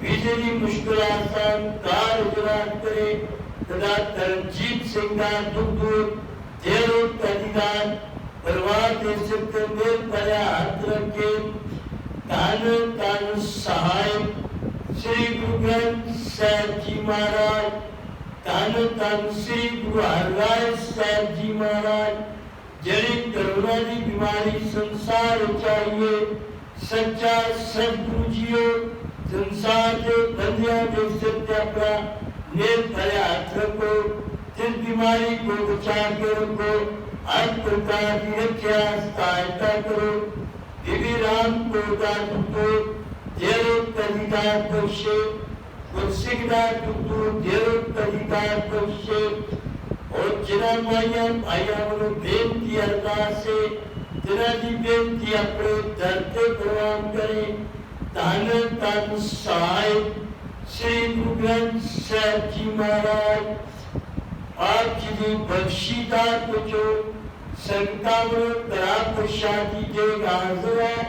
विजयी मुश्किल आसान कारजरान करे तथा तरनजीत सिंह का दुख दूर देरों कदीदार परिवार के सिर मेल पर हाथ रखे कान सहाय श्री गुरु ग्रंथ साहिब जी महाराज कान श्री गुरु हरराय साहिब जी महाराज जड़ी करोना की बीमारी संसार चाहिए सच्चा सदगुरु जियो संसार के बंदियां के सिर पे अपना नेक भरे हाथ रखो जिस बीमारी को बचा के रखो हर प्रकार की रक्षा सहायता करो देवी राम को दान को देरो कलिदार बख्शे गुरसिखदार को देरो कलिदार बख्शे और जिना माया भाइयों को बेनती अरदास से जिना की बेनती अपने दर्द प्रवान करे धन धन साहिब श्री गुरु ग्रंथ साहिब जी महाराज आप जी की बख्शीदार को जो संतावन करा प्रसादी जो हाजिर है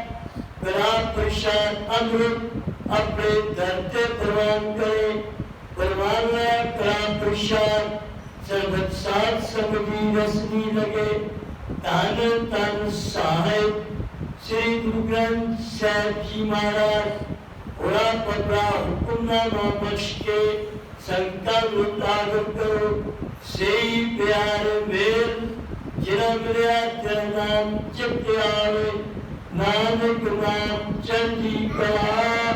करा प्रसाद अमृत अपने दर्द प्रवान करे परवान करा प्रसाद सर्वत साथ समझी रसनी लगे धन धन साहिब श्री गुरु ग्रंथ साहिब जी महाराज ओरा पकड़ा हुक्मनामा बख्श के संकल्प उतागर करो सही प्यार मेल जिना मिलिया तेरा नाम जपते आवे नानक नाम चढ़ी कला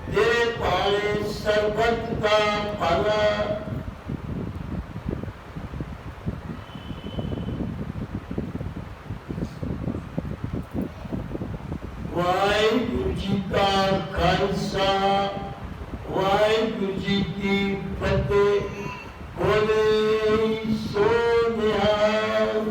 तेरे पाले सर्बत का भला वाहिगुरु जी का खालसा वाहिगुरु जी की फतेह बोले सो निहाल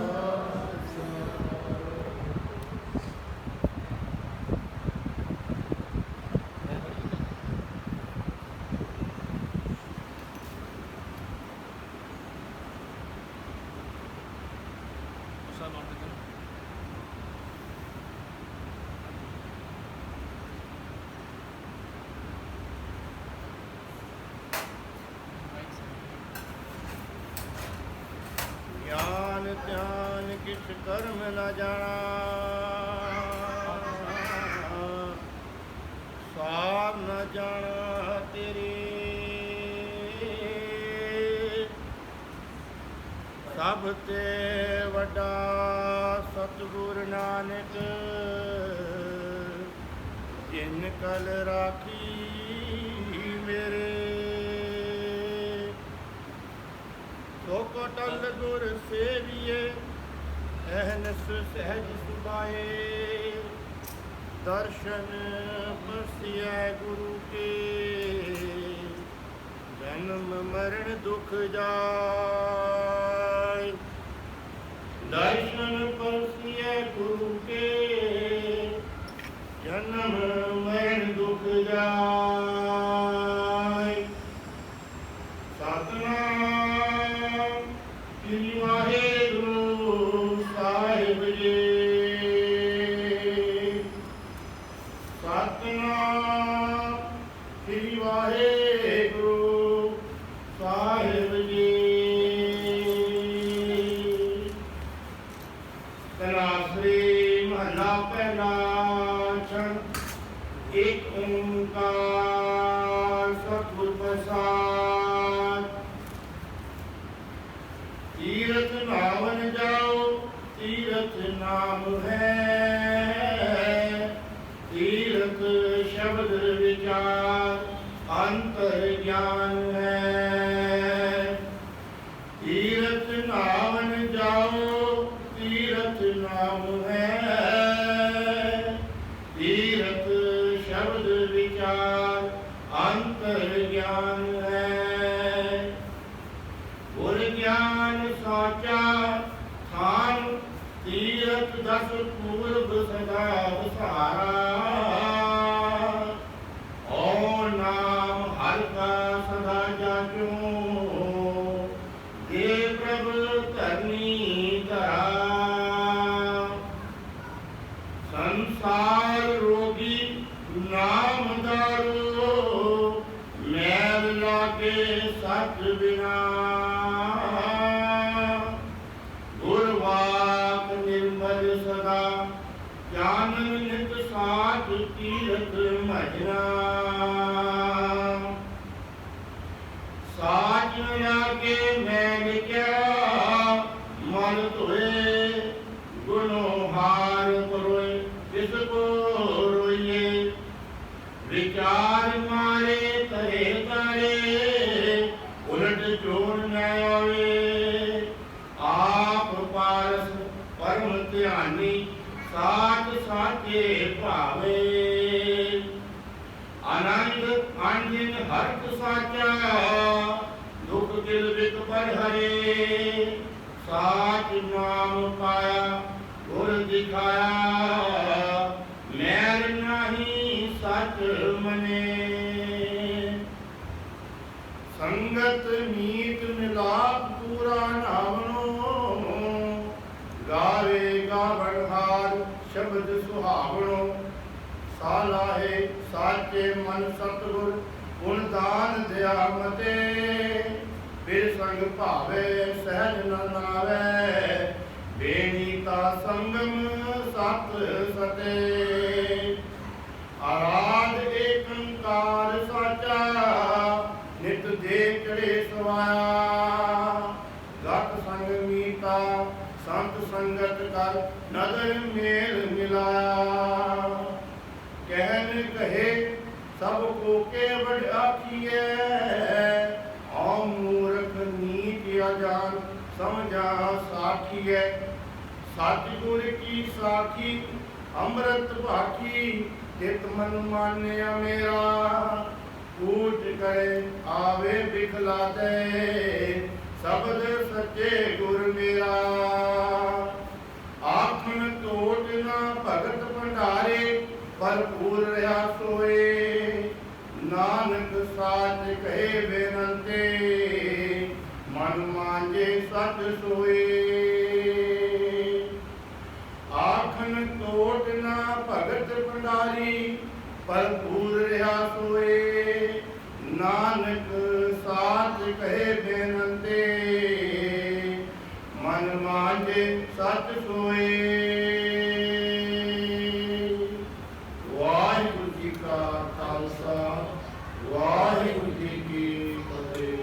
ज्ञान ध्यान किस कर्म न जाना सार न जाना तेरे सब ते वड्डा सतगुर नानक जिन कल राखी मेरे तो कटल गुर सेविए अहनस सहज सुबाए दर्शन बसिया गुरु के जन्म मरण दुख जाय। दर्शन बसिया गुरु के जन्म मरण दुख जाय। सतनाम श्री वाहेगुरु साहिब जी। सतनाम श्री वाहेगुरु साहिब जी। तनासरी महला पहला एक ओंकार सतगुर प्रसाद। तीरथ नावन जाओ तीरथ नाम है, तीरथ शब्द विचार अंतर ज्ञान है। तीरथ नावन जाओ तीरथ नाम है, तीरथ शब्द विचार अंतर ज्ञान है। गुर ज्ञान साचा थान तीरथ दस पूर्व सदा सहारा। और नाम हर का सदा जाचो, दे प्रभु करनी धरा। संसार रोगी नाम दारो, मैल लागे सत बिना। गुरवाक निर्मल सदा जानन नित साथ तीरथ मजना। साच न लागे मैल क्या मन धोए, गुणों हार परोए किसको रोइए। विचार मारे करे तारे, उलट जोड़ न आवे। आप पारस परम ध्यानी, साथ साचे भावे। आनंद आनंद हर्ष साचा, दुख दिल विक पर हरे। साच नाम पाया गुर दिखाया, मैल नहीं सच मने। संगत मीत मिलाप पूरा नावनो, गावे गावण हार शब्द सुहावनो। साला है साचे मन सतगुर, गुण दान दया मते। फिर संग भावे सहज न नावे, बेनीता संगम सत सते। आराध एकंकार साचा, नित दे चढ़े सवाया। गत संग मीता संत संगत कर, नदर मेल मिलाया। कहन कहे सबको केवट आखिए, औ मूर्ख नीत अजान समझा साखिए। सतगुर की साखी अमृत भाखी, चित मन मान्या मेरा। कूट करे आवे बिखला दे, शब्द सच्चे गुर मेरा। आखन टोट ना भगत भंडारे, भरपूर रहा सोए। नानक साच कहे बेनंते, मन मांझे सत सोए। आखन टोट ना भगत भंडारी, भरपूर रहा सोए। नानक साच कहे बेनंते, मन मांझे सत सोए। वाहिगुरु जी का खालसा, वाहिगुरु जी की फतेह।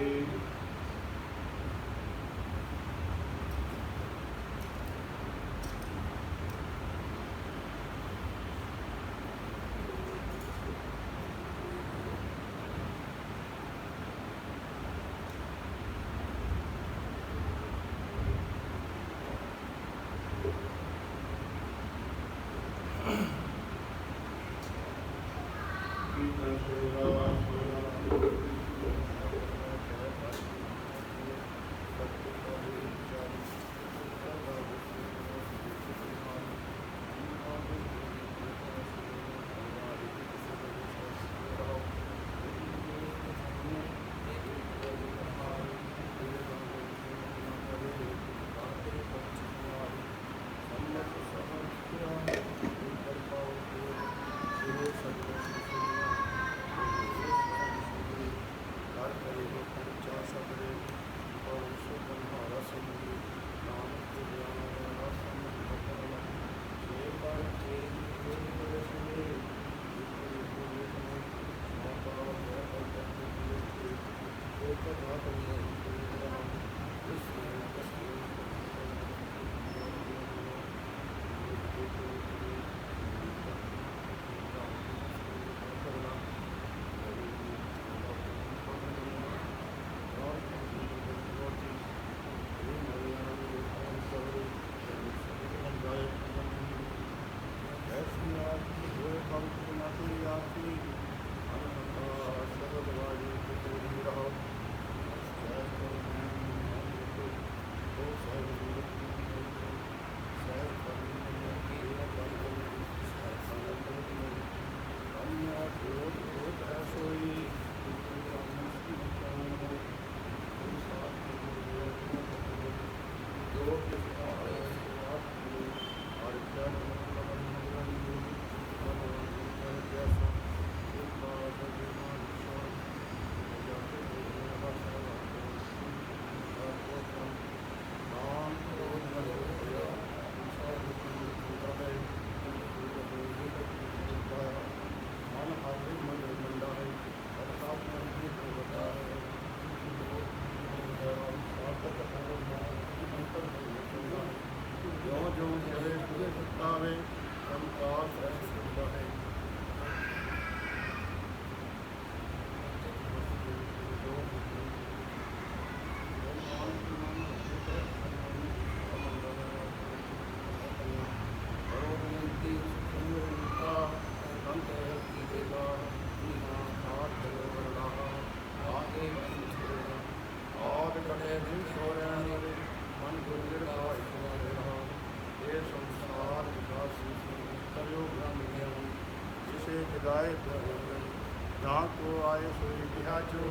ਹੋਏ ਕਿਹਾ ਜੋ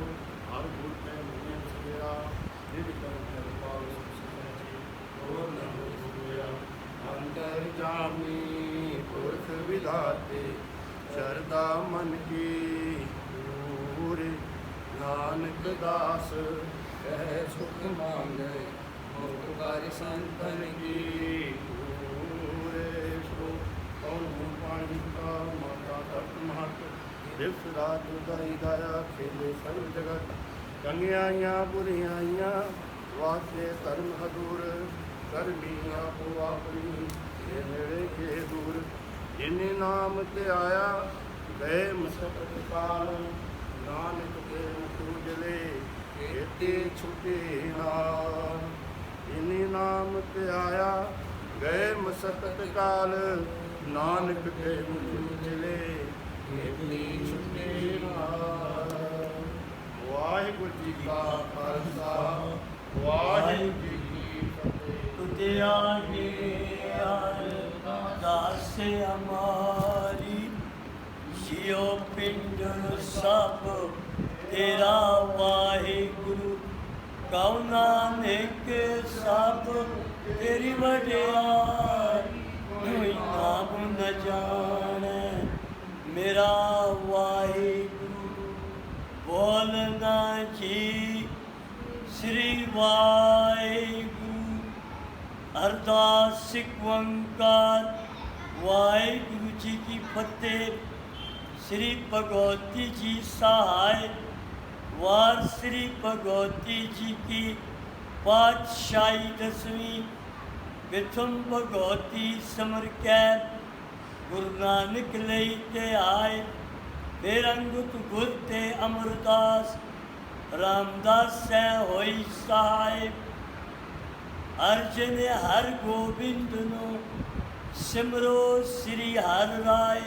ਹਰ ਗੁਰ ਤੇ ਮੁਨੇ ਸਵੇਰਾ ਜਿਨ ਕਰ ਕਰ ਪਾਵ ਸੁਸਜੀ ਹੋਰ ਨਾ ਹੋਇਆ ਅੰਤਰ ਜਾਮੀ ਪੁਰਖ ਵਿਧਾਤੇ ਸ਼ਰਦਾ ਮਨ ਕੀ ਪੂਰੇ ਨਾਨਕ ਦਾਸ ਕਹਿ ਸੁਖ ਮੰਗੇ ਮੋਖ ਕਰ ਸੰਤਨ ਕੀ ਪੂਰੇ ਸੋ ਕੌਣ ਪਾਣੀ ਕਾ ਮਾਤਾ ਤਤ ਮਹਤ ਦਿਵਸ ਰਾਤ ਉਦਾਈ ਦਾਇਆ ਖੇਲੇ ਸਰਬ ਜਗਤ ਚੰਗਿਆਈਆਂ ਬੁਰੀਆਈਆਂ ਵਾਸਤੇ ਧਰਮ ਹਦੂਰ ਕਰਮੀ ਆਪੋ ਆਪਣੀ ਇਹ ਨੇੜੇ ਕੇ ਦੂਰ ਜਿਨੇ ਨਾਮ ਤੇ ਆਇਆ ਗਏ ਮਸਕਤ ਕਾਲ ਨਾਨਕ ਕੇ ਪੂਜਲੇ ਕੀਤੇ ਛੁਟੇ ਨਾਲ ਜਿਨੇ ਨਾਮ ਤੇ ਆਇਆ ਗਏ ਮਸਕਤ ਕਾਲ ਨਾਨਕ ਕੇ ਪੂਜਲੇ ਕੀਤੇ ਛੁਟੇ ਨਾਲ ਵਾਹਿਗੁਰੂ ਜੀ ਕਾ ਖਾਲਸਾ ਵਾਹਿਗੁਰੂ ਜੀ ਕੀ ਫਤਿਹ तुझे आगे अरदास हमारी जियो पिंड सब तेरा वाहिगुरु कौ नानक सब तेरी वडियाई कोई नाम न जाने मेरा वाहिगुरु बोलना जी श्री वाहिगुरु अरदास सिख ओंकार वाहिगुरु जी की फतेह। श्री भगवती जी सहाय वार श्री भगवती जी की पातशाही 10वीं विथम भगवती समर कै गुरु नानक लई ते आए फिर अंगत गुर ते अमरदास रामदास सै होई सहाय। अर्जन हर गोबिंद नो सिमरो श्री हर राय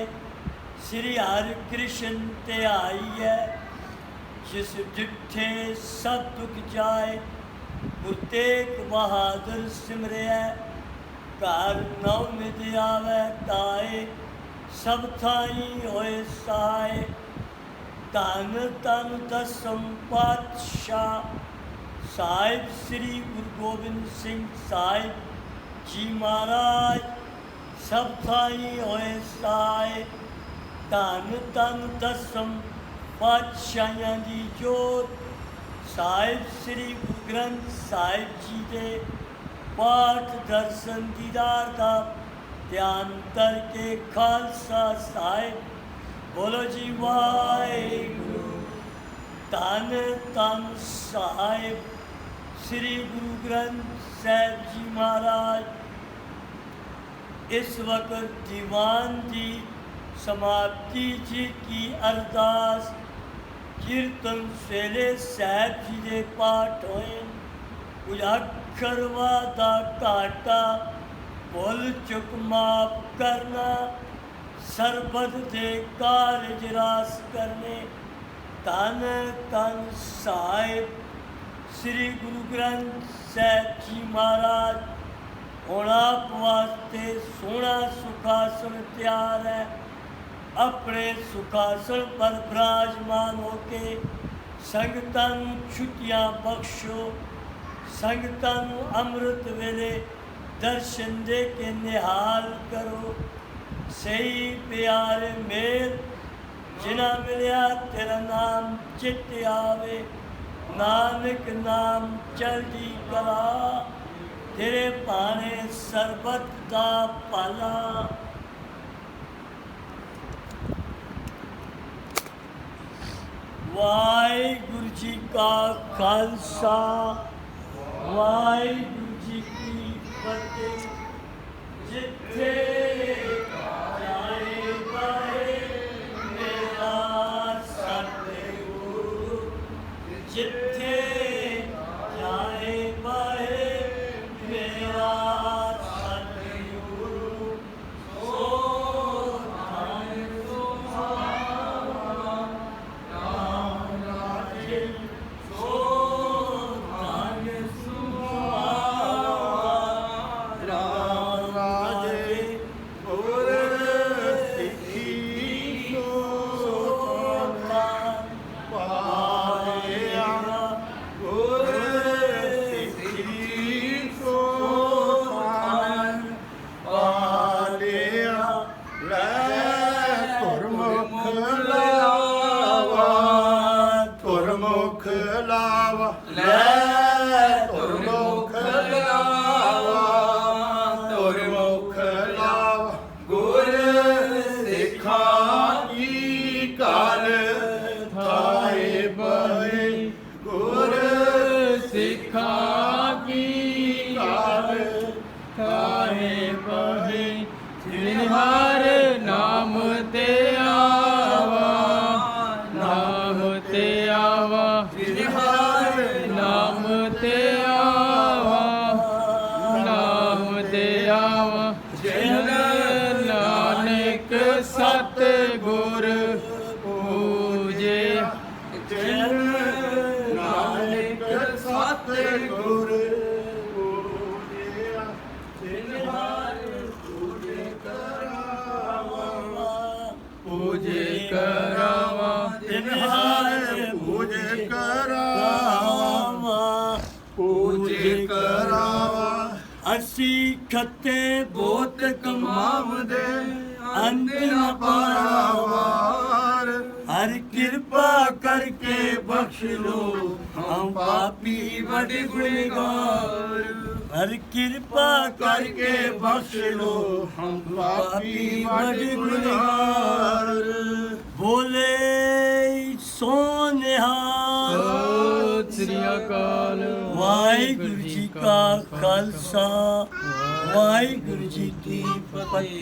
श्री हर कृष्ण ते आई है जिस डिठे सब दुख जाए गुरु तेग बहादुर सिमरे घर नौ निध आवे ताए सब थाई होए सहाय। धन तन दसम पातशाह साहिब श्री गुरु गोबिंद सिंह साहिब जी महाराज सब थाई होए सहाय। धन तन दसम पातशाहियां दी जोत साहिब श्री गुरु ग्रंथ साहिब जी दे पाठ दर्शन दीदार का ध्यान करके खालसा साहिब बोलो जी वाहिगुरु। धन तन साहिब श्री गुरु ग्रंथ साहिब जी महाराज इस वक्त दीवान जी समाप्ति जी की अरदास कीर्तन सेले साहिब जी के पाठ होए कुछ अक्षर वादा घाटा भुल चुक माफ करना सरबत दे कारज रास करने। धन तन साहिब श्री गुरु ग्रंथ साहिब जी महाराज हुण आप वास्ते सोहना सुखासन तैयार है। अपने सुखासन पर विराजमान होके संगतां नूं छुट्टियां बख्शो संगतां नूं अमृत वेले दर्शन दे के निहाल करो। सही प्यारे मेल जिना मिलिया तेरा नाम चित आवे नानक नाम चढ़दी कला तेरे पाने सरबत दा पाला। वाहिगुरु जी का खालसा वाहिगुरु जी की फतेह। जिथे जाए बाहे मेरा सतगुरु जिथे जाए बाहे मेरा सतगुरु सो धन सुहावा राम राजे सो धन सुहावा राम राजे की कार काहे बहे जिनहार नाम ते आवा नाम ते आवा जिनहार नाम ते आवा नाम ते आवा जिन नानक सत गुर पूजे ਜਿਨ ਨਾਨਕ ਸਤ ਗੁਰ ਪੂਜਿਆ ਜਿਨ ਹਰ ਪੂਜੇ ਕਰਾਵਾ पूजे करावा ਜਿਨ ਹਰ ਪੂਜੇ ਕਰਾਵਾ ਪੂਜੇ ਕਰਾਵਾ ਅਸੀਂ ਖੱਤੇ ਬਹੁਤ ਮਾਮਦੇ ਅੰਤ ਅੰਤ ਨ ਨ ਪਾਰਾਵਾਰ ਪਾਰਾਵਾਰ ਹਰ ਕਿਰਪਾ ਕਰਕੇ ਬਖਸ਼ ਲੋ ਹਮ ਪਾਪੀ ਬੜੇ ਗੁਨਾਹਗਾਰ ਹਰ ਕਿਰਪਾ ਕਰਕੇ ਬਖਸ਼ ਲੋ ਹਮ ਪਾਪੀ ਬੜੇ ਗੁਨਾਹਗਾਰ ਬੋਲੇ ਸੋਨਿਹਾਲ ਸਤਿ ਸ੍ਰੀ ਅਕਾਲ ਵਾਹਿਗੁਰੂ ਜੀ ਕਾ ਖਾਲਸਾ ਵਾਹਿਗੁਰੂ ਜੀ ਕੀ ਫਤਿਹ।